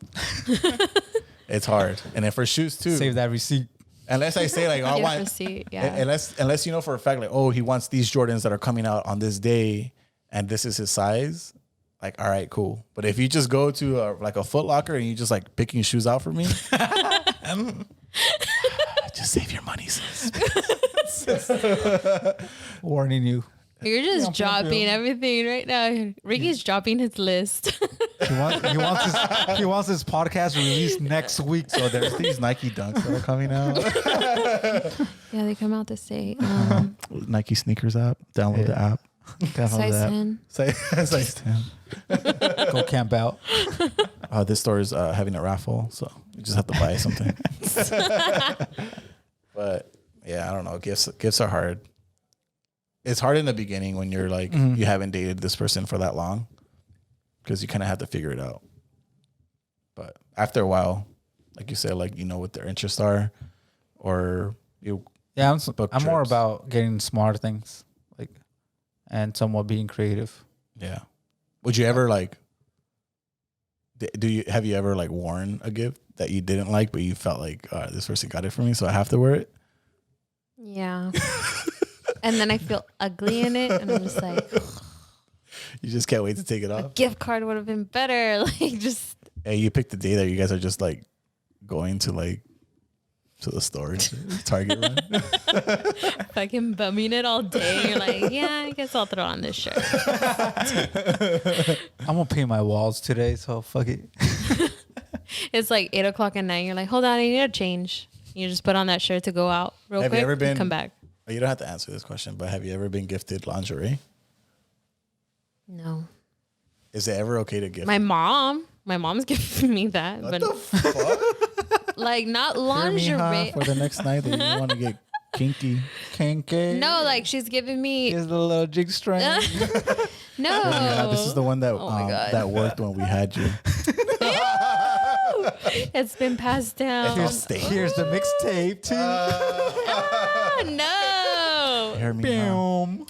S3: it's hard. And then for shoes too,
S1: Save that receipt.
S3: unless I say like, I
S2: give
S3: want,
S2: receipt. Yeah.
S3: unless you know for a fact like, oh, he wants these Jordans that are coming out on this day, and this is his size. Like, all right, cool. But if you just go to like a Foot Locker and you just like picking shoes out for me, just save your money, sis.
S1: Warning you.
S2: You're just dropping everything right now. Ricky's dropping his list.
S1: He wants his podcast released next week.
S3: So there's these Nike Dunks that are coming out.
S2: Yeah, they come out this day.
S3: Nike sneakers app. Download the app.
S2: Size 10.
S3: Size 10.
S1: Go camp out.
S3: This store is having a raffle, so you just have to buy something. But yeah, I don't know. Gifts are hard. It's hard in the beginning when you're like you haven't dated this person for that long, because you kind of have to figure it out. But after a while, like you said, like you know what their interests are, or you.
S1: Yeah,
S3: book
S1: I'm more
S3: trips.
S1: about getting smart things, like, and somewhat being creative.
S3: Yeah. Would you ever like? Have you ever like worn a gift that you didn't like, but you felt like this person got it for me, so I have to wear it?
S2: Yeah. And then I feel ugly in it. And I'm just like,
S3: You just can't wait to take it
S2: a
S3: off.
S2: gift card would have been better. Like, just
S3: Hey, you picked the day that you guys are just like going to the store, Target run.
S2: fucking bumming it all day. You're like, yeah, I guess I'll throw on this shirt.
S1: I'm gonna paint my walls today, so fuck it.
S2: It's like 8 o'clock at night. You're like, hold on, I need a change. You just put on that shirt to go out real
S3: Have you
S2: quick.
S3: ever been-
S2: come back.
S3: You don't have to answer this question, but have you ever been gifted lingerie?
S2: No.
S3: Is it ever okay to gift?
S2: My mom's giving me that,
S3: what
S2: but
S3: the fuck?
S2: like not
S3: Hear me, huh,
S2: lingerie.
S3: for the next night that you want to get kinky.
S1: Kinky.
S2: No, like she's giving me
S1: Here's the little jig string.
S2: no.
S3: Yeah, this is the one that
S2: Oh my God.
S3: that worked when we had you.
S2: It's been passed down.
S1: Here's the mixtape too.
S2: Oh, no.
S3: Hear me, huh?
S1: Boom.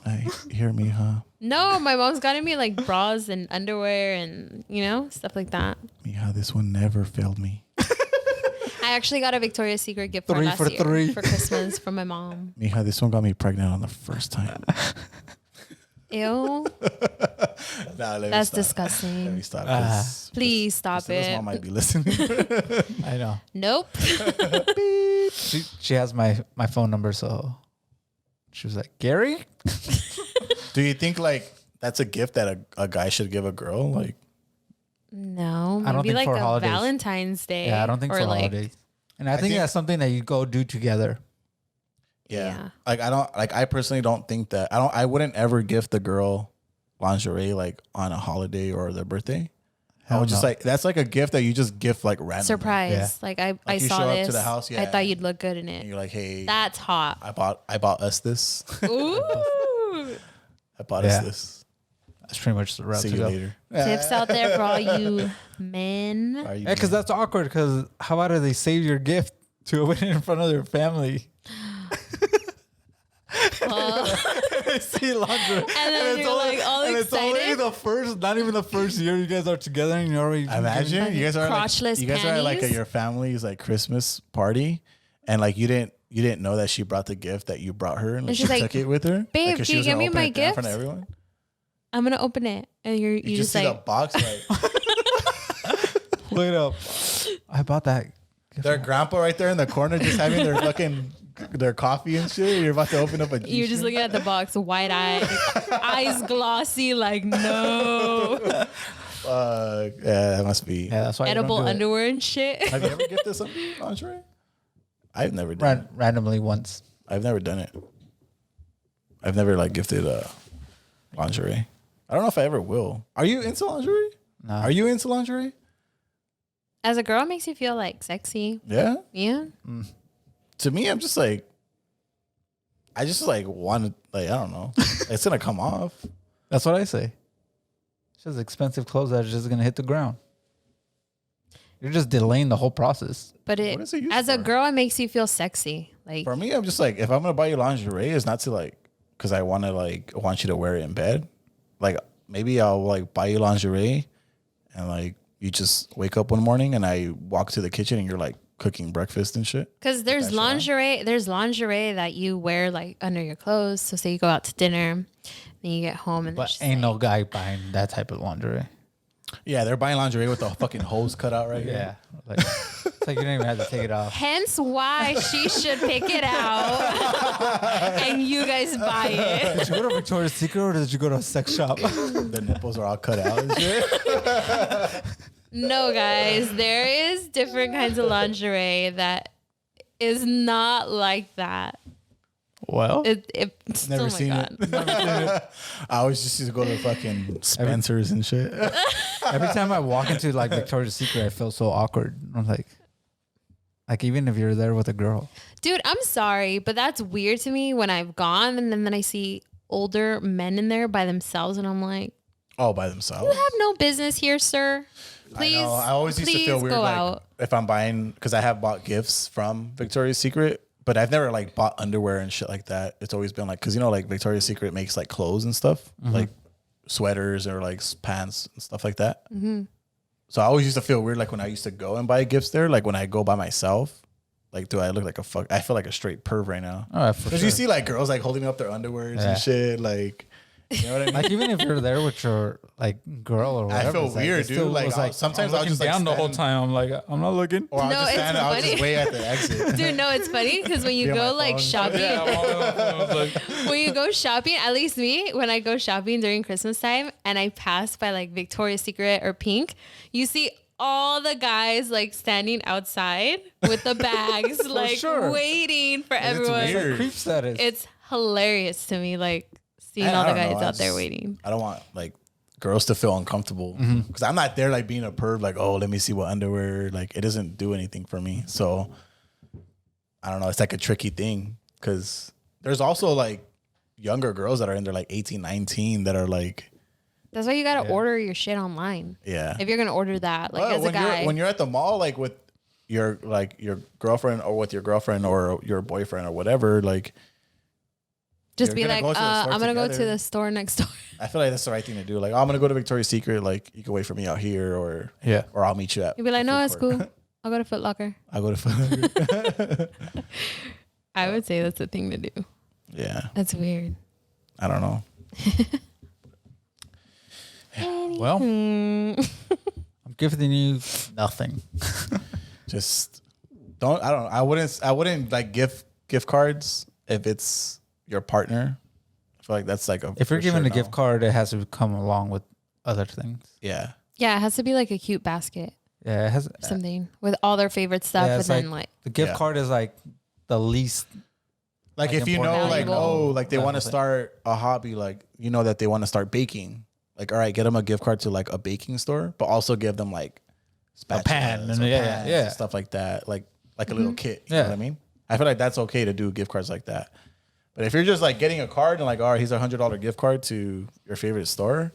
S3: Hear me, huh?
S2: No, my mom's gotten me like bras and underwear and, stuff like that.
S3: Me, huh? This one never failed me.
S2: I actually got a Victoria's Secret gift card
S1: 3
S2: last
S1: for
S2: year
S1: 3.
S2: for Christmas from my mom.
S3: Me, huh? This one got me pregnant on the first time.
S2: Ew.
S3: Nah, let me
S2: That's
S3: stop.
S2: disgusting.
S3: Let me stop. 'cause
S2: Please stop
S3: Priscilla's
S2: it.
S3: mom might be listening.
S1: I know.
S2: Nope.
S1: She has my phone number, so she was like, Gary?
S3: Do you think like that's a gift that a guy should give a girl? Like,
S2: No, maybe
S1: I don't think
S2: like
S1: for
S2: a
S1: holidays.
S2: Valentine's Day.
S1: Yeah, I don't think
S2: or
S1: for
S2: like,
S1: holidays. And I think
S3: think-
S1: that's something that you go do together.
S2: Yeah.
S3: Like I personally don't think that I wouldn't ever gift a girl lingerie like on a holiday or their birthday. I
S1: Hell
S3: would just
S1: no.
S3: like that's like a gift that you just gift like randomly.
S2: Surprise.
S1: Yeah.
S2: Like I
S3: you
S2: saw
S3: show up
S2: this.
S3: to the house,
S2: I
S3: yeah.
S2: thought you'd look good in
S3: And
S2: it.
S3: you're like, hey,
S2: That's hot.
S3: I bought us this.
S2: Ooh.
S3: I bought
S1: Yeah.
S3: us this.
S1: That's pretty much the route
S3: See
S1: to
S3: you
S1: go.
S3: later.
S2: Tips out there for all you men.
S3: Are you
S1: Yeah, because that's awkward. Because how about if they save your gift to open it in front of their family? They see lingerie, and
S2: then you're, like, all
S1: and it's only
S2: excited.
S1: the first, not even the first year you guys are together, and you're already
S3: Imagine you guys are like,
S2: Crotchless
S3: you guys are like at
S2: panties?
S3: your family's like Christmas party, and like you didn't you didn't know that she brought the gift that you brought her, and
S2: And
S3: she
S2: she's like,
S3: took it with her.
S2: "Babe,
S3: 'cause
S2: can you
S3: was gonna
S2: give me
S3: open
S2: my
S3: it there in front
S2: gift?
S3: of everyone.
S2: I'm gonna open it," and you
S3: You
S2: just
S3: see the
S2: like,
S3: box, like
S1: Wait up. I bought that.
S3: their grandpa right there in the corner, just having their fucking their coffee and shit. You're about to open up a.
S2: you're just looking at the box, wide eyed, eyes glossy, like no
S3: Yeah, that must be.
S1: Yeah, that's why.
S2: edible
S1: you don't do it.
S2: underwear and shit.
S3: Have you ever gifted somebody lingerie? I've never done. it.
S1: Randomly once.
S3: I've never done it. I've never like gifted lingerie. I don't know if I ever will. Are you into lingerie?
S1: No.
S3: Are you into lingerie?
S2: As a girl, it makes you feel like sexy.
S3: Yeah.
S2: Yeah.
S3: To me, I'm just like, I just like want to, like, I don't know. It's going to come off.
S1: That's what I say. It's just expensive clothes that are just gonna hit the ground. You're just delaying the whole process.
S2: But
S3: What is it used
S2: as a
S3: for?
S2: girl, it makes you feel sexy. Like,
S3: For me, I'm just like, if I'm going to buy you lingerie, it's not to like, because I want to like, I want you to wear it in bed. Like, maybe I'll like buy you lingerie and like, you just wake up one morning and I walk to the kitchen and you're like cooking breakfast and shit.
S2: because there's lingerie, that you wear like under your clothes. So say you go out to dinner, then you get home and
S1: But
S2: there's just,
S1: ain't no
S2: like,
S1: guy buying that type of lingerie.
S3: Yeah, they're buying lingerie with the fucking hose cut out right here.
S1: Yeah. Like, it's like you don't even have to take it off.
S2: Hence why she should pick it out and you guys buy it.
S1: Did you go to Victoria's Secret or did you go to a sex shop?
S3: The nipples are all cut out and shit.
S2: No, guys, there is different kinds of lingerie that is not like that.
S1: Well,
S2: It's
S3: Never
S2: oh my
S3: seen
S2: God.
S3: it. I always just used to go to fucking Spencer's and shit.
S1: every time I walk into like Victoria's Secret, I feel so awkward. I'm like even if you're there with a girl.
S2: Dude, I'm sorry, but that's weird to me when I've gone and then I see older men in there by themselves and I'm like,
S3: All by themselves.
S2: you have no business here, sir. Please,
S3: I know. I always used to
S2: please
S3: feel weird
S2: go
S3: like
S2: out.
S3: if I'm buying, because I have bought gifts from Victoria's Secret, but I've never like bought underwear and shit like that. It's always been like, because you know, like Victoria's Secret makes like clothes and stuff, like sweaters or like pants and stuff like that. So I always used to feel weird, like when I used to go and buy gifts there, like when I go by myself, like do I look like a fuck? I feel like a straight perv right now.
S1: All right, for
S3: Because
S1: sure.
S3: you see like girls like holding up their underwears
S1: Yeah.
S3: and shit, like, you know what I mean?
S1: Like even if you're there with your like girl or whatever,
S3: I feel
S1: it's like,
S3: weird,
S1: it still
S3: dude. Like,
S1: was
S3: sometimes
S1: I'm
S3: I'll just,
S1: looking
S3: like,
S1: down the whole
S3: stand-
S1: time. I'm like, I'm not looking.
S3: Or I'll
S2: No,
S3: just
S2: it's
S3: stand, I'll just
S2: funny.
S3: wait at the exit.
S2: Dude, no, it's funny because when you
S3: Be on
S2: go
S3: my
S2: like
S3: phone.
S2: shopping,
S1: like,
S2: when you go shopping, at least me, when I go shopping during Christmas time and I pass by like Victoria's Secret or Pink, you see all the guys like standing outside with the bags, like
S1: sure.
S2: waiting for
S3: it's
S2: everyone.
S3: weird.
S1: creep status.
S2: It's hilarious to me, like seeing
S3: I
S2: all the
S3: don't know,
S2: guys
S3: I
S2: out there
S3: just-
S2: waiting.
S3: I don't want like girls to feel uncomfortable because I'm not there like being a perv, like, oh, let me see what underwear. Like, it doesn't do anything for me. So I don't know. It's like a tricky thing because there's also like younger girls that are in there like 18, 19 that are like,
S2: That's why you gotta order your shit online.
S3: yeah.
S2: If you're gonna order that, like
S3: Well,
S2: as a
S3: when
S2: guy,
S3: when you're at the mall, like with your girlfriend or with your girlfriend or your boyfriend or whatever, like
S2: just
S3: you're
S2: be
S3: gonna
S2: like,
S3: go to the store
S2: I'm gonna go to
S3: together.
S2: the store next door.
S3: I feel like that's the right thing to do. Like, oh, I'm gonna go to Victoria's Secret. Like, you can wait for me out here, or
S1: Yeah.
S3: or I'll meet you at.
S2: You'd be like,
S3: the
S2: no,
S3: food
S2: it's
S3: court."
S2: cool. I'll go to Foot Locker.
S3: I go to.
S2: I would say that's the thing to do.
S3: Yeah,
S2: That's weird.
S3: I don't know.
S1: well,
S2: Hmm.
S1: I'm gifting you nothing.
S3: Just don't. I don't. I wouldn't like gift cards if it's your partner. I feel like that's like a.
S1: If you're
S3: for
S1: giving
S3: sure
S1: a gift
S3: no.
S1: card, it has to come along with other things.
S3: Yeah.
S2: Yeah, it has to be like a cute basket
S1: Yeah, it has
S2: or something with all their favorite stuff,
S1: Yeah,
S2: and
S1: it's
S2: then like
S1: the gift
S3: Yeah.
S1: card is like the least.
S3: Like
S1: Like
S3: if you know,
S1: important
S3: like,
S2: valuable.
S3: oh, like they want to
S1: Level thing.
S3: start a hobby, like you know that they want to start baking. Like, all right, get them a gift card to like a baking store, but also give them like spatulas
S1: pan,
S3: or
S1: and
S3: pans
S1: yeah.
S3: and stuff like that, like a little kit. You
S1: Yeah.
S3: know what I mean? I feel like that's okay to do gift cards like that. But if you're just like getting a card and like, all right, here's $100 gift card to your favorite store,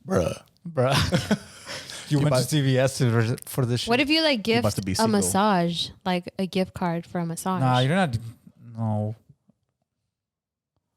S3: bruh.
S1: Bruh. You went to CVS for this shit.
S2: what if you like gift
S3: must be
S2: a
S3: single.
S2: massage, like a gift card for a massage?
S1: Nah, you're not. No.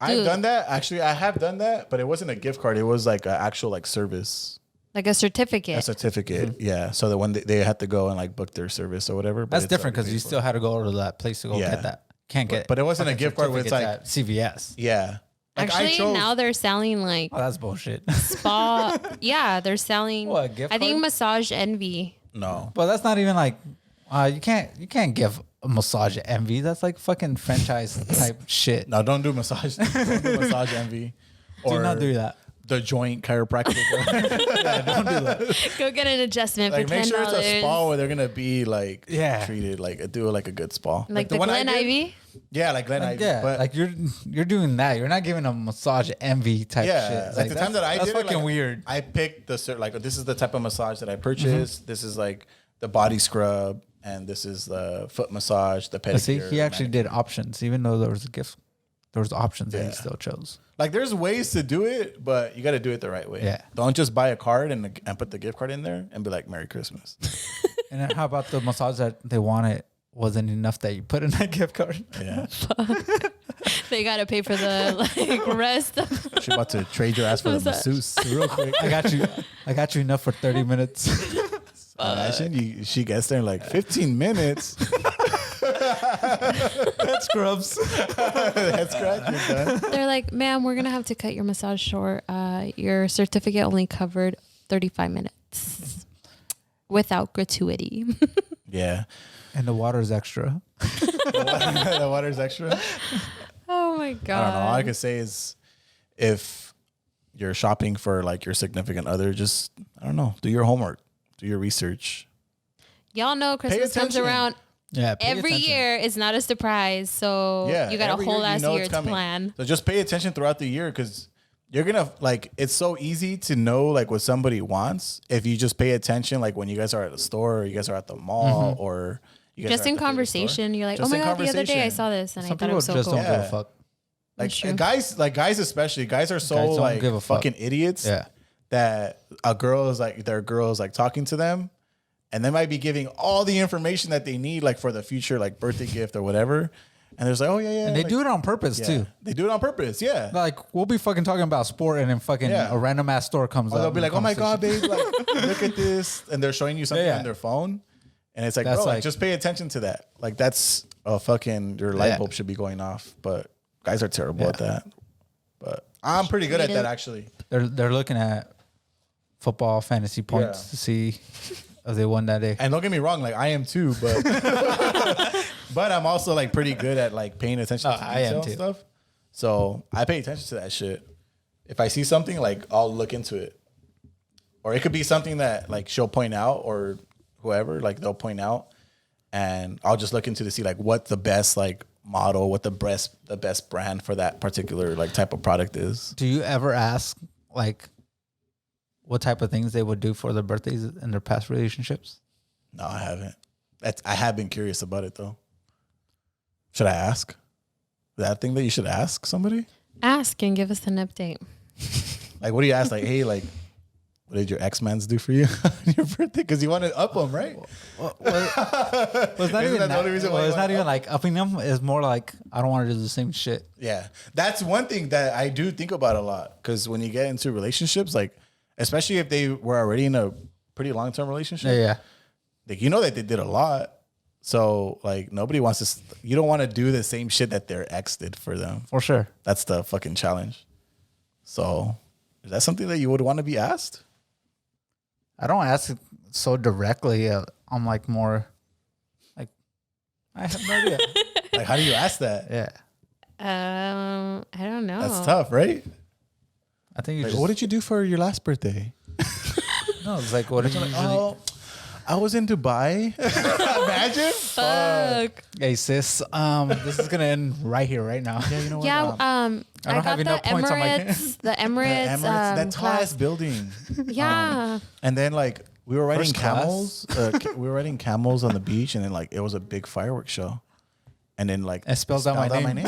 S3: I've
S2: Dude.
S3: done that. Actually, I have done that, but it wasn't a gift card. It was like an actual like service,
S2: like a certificate.
S3: a certificate. Yeah. So that when they had to go and like book their service or whatever. but
S1: That's
S3: it's
S1: different
S3: already
S1: because you
S3: paid for.
S1: still had to go to that place to go
S3: Yeah.
S1: get that. can't get.
S3: But it wasn't a
S1: fucking
S3: gift card where it's
S1: certificates
S3: like-
S1: at CVS.
S3: Yeah. Like
S2: Actually, now they're selling like
S1: Oh, that's bullshit.
S2: spa. Yeah, they're selling.
S1: What, a gift
S2: I think
S1: card?
S2: Massage Envy.
S3: No.
S1: But that's not even like you can't give a massage envy. That's like fucking franchise type shit.
S3: No, don't do massage. Don't do massage envy.
S1: Do not do that.
S3: The joint chiropractic.
S1: Yeah, don't do that.
S2: Go get an adjustment
S3: Like
S2: for
S3: make
S2: $10.
S3: sure it's a spa where they're gonna be like
S1: Yeah.
S3: treated like do like a good spa.
S2: Like the
S3: one I
S2: Glen
S3: did-
S2: Ivy.
S3: Yeah, like Glen Ivy.
S1: Yeah,
S3: But
S1: like you're doing that. You're not giving a massage envy type
S3: yeah,
S1: shit.
S3: like the time that I
S1: that's
S3: did it,
S1: fucking
S3: like,
S1: weird.
S3: I picked like this is the type of massage that I purchased. This is like the body scrub, and this is the foot massage, the pedicure.
S1: See, he actually
S3: manicure.
S1: did options, even though there was a gift. There was options that
S3: Yeah.
S1: he still chose.
S3: Like there's ways to do it, but you got to do it the right way.
S1: Yeah.
S3: Don't just buy a card and put the gift card in there and be like Merry Christmas.
S1: And then how about the massage that they wanted wasn't enough that you put in that gift card?
S3: Yeah.
S2: They gotta pay for the like rest. Of,
S3: She's about to trade your ass for the
S2: Massage.
S3: masseuse real quick.
S1: I got you enough for 30 minutes.
S3: Imagine she gets there in like 15 minutes.
S1: Head scrubs.
S3: Head scratch, you're done.
S2: they're like, "Ma'am, we're gonna have to cut your massage short. Your certificate only covered 35 minutes without gratuity."
S3: Yeah.
S1: And the water is extra.
S3: The water's extra.
S2: Oh my god!
S3: I don't know. All I can say is if you're shopping for like your significant other, just, I don't know, do your homework, do your research.
S2: Y'all know Christmas comes
S3: attention.
S2: around
S1: Yeah. pay
S2: every
S1: attention.
S2: year. It's not a surprise, so
S3: Yeah.
S2: you got a
S3: every
S2: whole
S3: year
S2: ass
S3: you know
S2: year
S3: it's
S2: to
S3: coming.
S2: plan.
S3: So just pay attention throughout the year because you're going to like, it's so easy to know like what somebody wants if you just pay attention, like when you guys are at the store or you guys are at the mall or you guys
S2: Just
S3: are at
S2: in
S3: the favorite
S2: conversation,
S3: store.
S2: you're like,
S3: Just
S2: "Oh my
S3: in
S2: god, the other day I
S3: conversation.
S2: saw this and
S1: Some
S2: I thought it
S1: people
S2: was so
S1: just
S2: cool."
S1: don't give a
S3: Yeah.
S1: fuck.
S3: Like
S2: That's true.
S3: guys especially, guys are so
S1: Guys don't
S3: like
S1: give a fuck.
S3: fucking idiots
S1: Yeah.
S3: that their girl is like talking to them and they might be giving all the information that they need like for the future like birthday gift or whatever. And there's like, oh yeah.
S1: And they
S3: like,
S1: do it on purpose
S3: yeah.
S1: too.
S3: They do it on purpose, yeah.
S1: Like we'll be fucking talking about sport and then fucking
S3: Yeah.
S1: a random ass store comes
S3: Or
S1: up.
S3: they'll be
S1: in
S3: like,
S1: the
S3: oh my God,
S1: conversation.
S3: babe, like look at this. And they're showing you something
S1: Yeah.
S3: on their phone. And it's like,
S1: That's
S3: bro, like,
S1: like-
S3: just pay attention to that. Like that's a fucking, your light
S1: Yeah.
S3: bulb should be going off. But guys are terrible
S1: Yeah.
S3: at that. But I'm pretty good at
S2: Straight
S3: that
S2: up.
S3: actually.
S1: They're looking at football fantasy points
S3: Yeah.
S1: to see if they won that day.
S3: And don't get me wrong, like I am too, but but I'm also like pretty good at like paying attention to
S1: I am
S3: detail and
S1: too.
S3: stuff. So I pay attention to that shit. If I see something, like I'll look into it. Or it could be something that like she'll point out or whoever, like they'll point out and I'll just look into to see like what the best like model, what the best brand for that particular like type of product is.
S1: Do you ever ask like what type of things they would do for their birthdays in their past relationships?
S3: No, I haven't. I have been curious about it though. Should I ask? Is that a thing that you should ask somebody?
S2: Ask and give us an update.
S3: Like, what do you ask? Like, hey, like, what did your ex-mans do for you on your birthday? Because you want to up them, right?
S1: Well, it's not
S3: Isn't
S1: even
S3: that the only reason why you
S1: it's
S3: wanna
S1: not even
S3: up?
S1: like upping them. It's more like I don't want to do the same shit.
S3: Yeah, that's one thing that I do think about a lot. Because when you get into relationships, like, especially if they were already in a pretty long-term relationship,
S1: Yeah.
S3: like you know that they did a lot. So like nobody wants to. You don't want to do the same shit that their ex did for them.
S1: For sure.
S3: That's the fucking challenge. So is that something that you would want to be asked?
S1: I don't ask it so directly. I'm like more like I have no idea.
S3: Like, how do you ask that?
S1: Yeah.
S2: I don't know.
S3: That's tough, right?
S1: I think you
S3: Like,
S1: just
S3: what did you do for your last birthday?
S1: no. It's like what did you usually?
S3: Oh, I was in Dubai. Imagine.
S2: Fuck.
S1: Hey sis, this is gonna end right here, right now.
S3: Yeah, you know what?
S2: Yeah,
S1: I
S2: I
S1: don't
S2: got
S1: have
S2: the
S1: enough points on my
S2: Emirates, the Emirates,
S3: that tall ass
S2: class.
S3: building.
S2: Yeah.
S3: And then like we were riding
S1: First class?
S3: camels. We were riding camels on the beach, and then like it was a big fireworks show. And then like
S1: It spells out my name.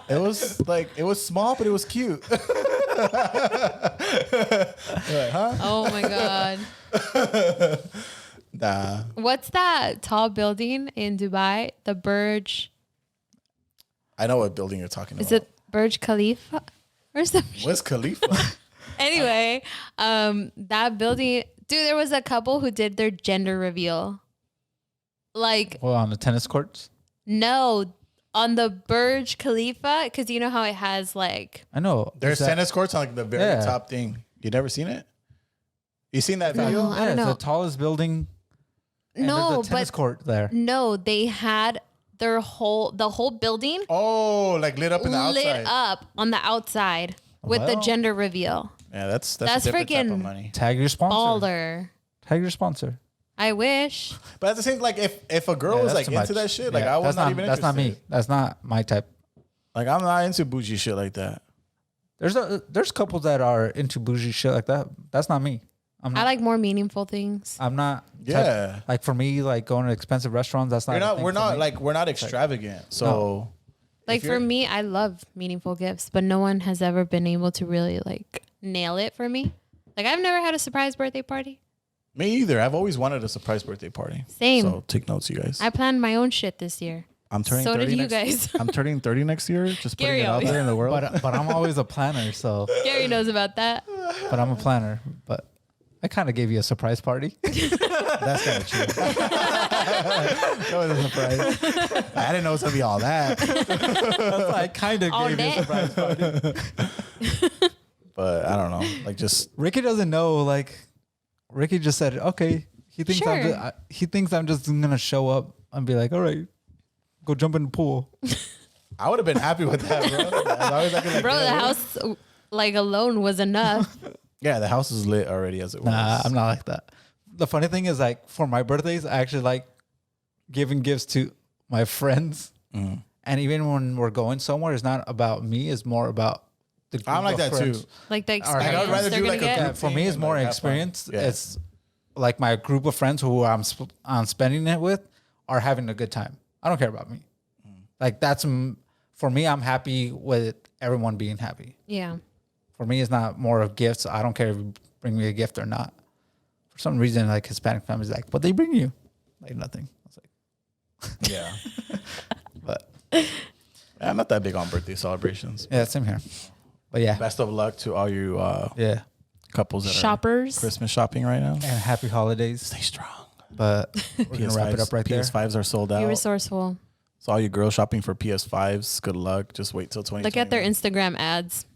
S3: It was small, but it was cute. Like, huh?
S2: Oh my god.
S3: Nah.
S2: What's that tall building in Dubai? The Burj.
S3: I know what building you're talking about.
S2: Is it Burj Khalifa or something?
S3: What's Khalifa?
S2: Anyway, that building, dude, there was a couple who did their gender reveal. Like,
S1: Well, on the tennis courts.
S2: No, on the Burj Khalifa, because you know how it has like
S1: I know.
S3: There's
S1: Is that-
S3: tennis courts on like the very
S1: Yeah.
S3: top thing. You never seen it? You seen that
S2: No.
S3: video?
S2: I don't
S1: it's
S2: know.
S1: the tallest building. And
S2: no,
S1: there's a tennis
S2: but
S1: court there.
S2: no, they had the whole building
S3: Oh, like lit up in the
S2: lit
S3: outside.
S2: up on the outside with the
S1: Well.
S2: gender reveal.
S3: Yeah, that's
S2: That's
S3: a different type of
S2: freaking
S3: money.
S1: Tag your sponsor.
S2: Baller.
S1: Tag your sponsor.
S2: I wish.
S3: But at the same, like if a girl
S1: Yeah,
S3: was
S1: that's
S3: like
S1: too
S3: into
S1: much.
S3: that shit, like
S1: Yeah,
S3: I was
S1: that's
S3: not even.
S1: That's not me.
S3: interested.
S1: That's not my type.
S3: Like I'm not into bougie shit like that.
S1: There's couples that are into bougie shit like that. That's not me. I'm
S2: I
S1: not.
S2: like more meaningful things.
S1: I'm not.
S3: Yeah.
S1: Like for me, like going to expensive restaurants. That's not.
S3: You're
S1: a
S3: not.
S1: thing
S3: We're
S1: for
S3: not
S1: me.
S3: like we're not extravagant. So
S2: Like
S3: if
S2: for
S3: you're-
S2: me, I love meaningful gifts, but no one has ever been able to really like nail it for me. Like I've never had a surprise birthday party.
S3: me either. I've always wanted a surprise birthday party.
S2: Same.
S3: So take notes, you guys.
S2: I planned my own shit this year.
S3: I'm turning.
S2: So
S3: 30
S2: did you
S3: next,
S2: guys.
S3: I'm turning 30 next year. Just putting
S2: Gary
S3: it out
S2: always-
S3: there in the world.
S1: But I'm always a planner, so.
S2: Gary knows about that.
S1: But I'm a planner. But I kind of gave you a surprise party.
S3: That's kind of true. That was a surprise. I didn't know it was gonna be all that.
S1: I kind of
S2: All
S1: gave you a
S2: that.
S1: surprise party.
S3: But I don't know. Like just
S1: Ricky doesn't know. Like Ricky just said, okay. He thinks
S2: Sure.
S1: he thinks I'm just gonna show up and be like, all right, go jump in the pool.
S3: I would have been happy with that, bro. As long as I could, like,
S2: Bro,
S3: get
S2: the
S3: away.
S2: house like alone was enough.
S3: Yeah, the house is lit already as it was.
S1: Nah, I'm not like that. The funny thing is, like for my birthdays, I actually like giving gifts to my friends.
S3: Mm.
S1: And even when we're going somewhere, it's not about me. It's more about the group
S3: I'm like
S1: of
S3: that
S1: friends.
S3: too.
S2: Like the
S1: All right.
S2: experience
S1: I'd
S3: rather
S2: they're
S3: do,
S2: gonna
S3: like, a
S2: get.
S3: group
S1: For me,
S3: thing
S1: it's
S3: and,
S1: more
S3: like, have fun.
S1: experience.
S3: Yeah.
S1: It's like my group of friends who I'm spending it with are having a good time. I don't care about me. Like that's for me. I'm happy with everyone being happy.
S2: Yeah.
S1: For me, it's not more of gifts. I don't care if you bring me a gift or not. For some reason, like Hispanic families, like, what they bring you? Like nothing. I was like,
S3: Yeah.
S1: but
S3: I'm not that big on birthday celebrations.
S1: yeah, same here. But yeah,
S3: Best of luck to all you
S1: yeah,
S3: couples that
S2: Shoppers.
S3: are Christmas shopping right now.
S1: and happy holidays.
S3: Stay strong.
S1: But we're gonna wrap it up right there.
S3: PS5s are sold
S2: Be
S3: out.
S2: resourceful.
S3: So all you girls shopping for PS5s, good luck. Just wait till 2020.
S2: Look at their Instagram ads.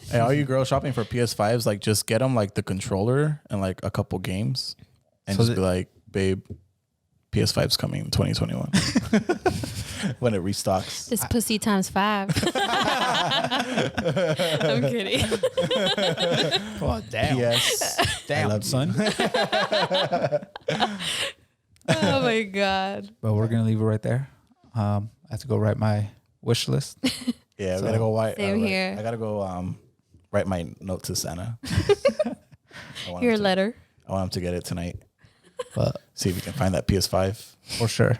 S3: Hey, all you girls shopping for PS5s, like just get them like the controller and like a couple games, and
S1: So
S3: just be like, babe, PS5's coming in 2021 when it restocks.
S2: This pussy times 5. I'm kidding.
S1: Oh damn,
S3: Yes,
S1: damn,
S3: I love you.
S1: son.
S2: Oh my god.
S1: But we're gonna leave it right there. I have to go write my wish list.
S3: Yeah,
S1: So-
S3: I gotta go.
S2: Same here.
S3: I gotta go. Write my note to Santa. I want
S2: Your
S3: him to-
S2: letter.
S3: I want him to get it tonight.
S1: But
S3: See if we can find that PS5.
S1: for sure.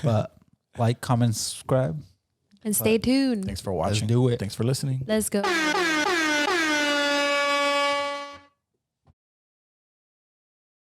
S1: But like, comment, subscribe.
S2: And stay tuned.
S3: Thanks for watching.
S1: do it.
S3: Thanks for listening.
S2: Let's go.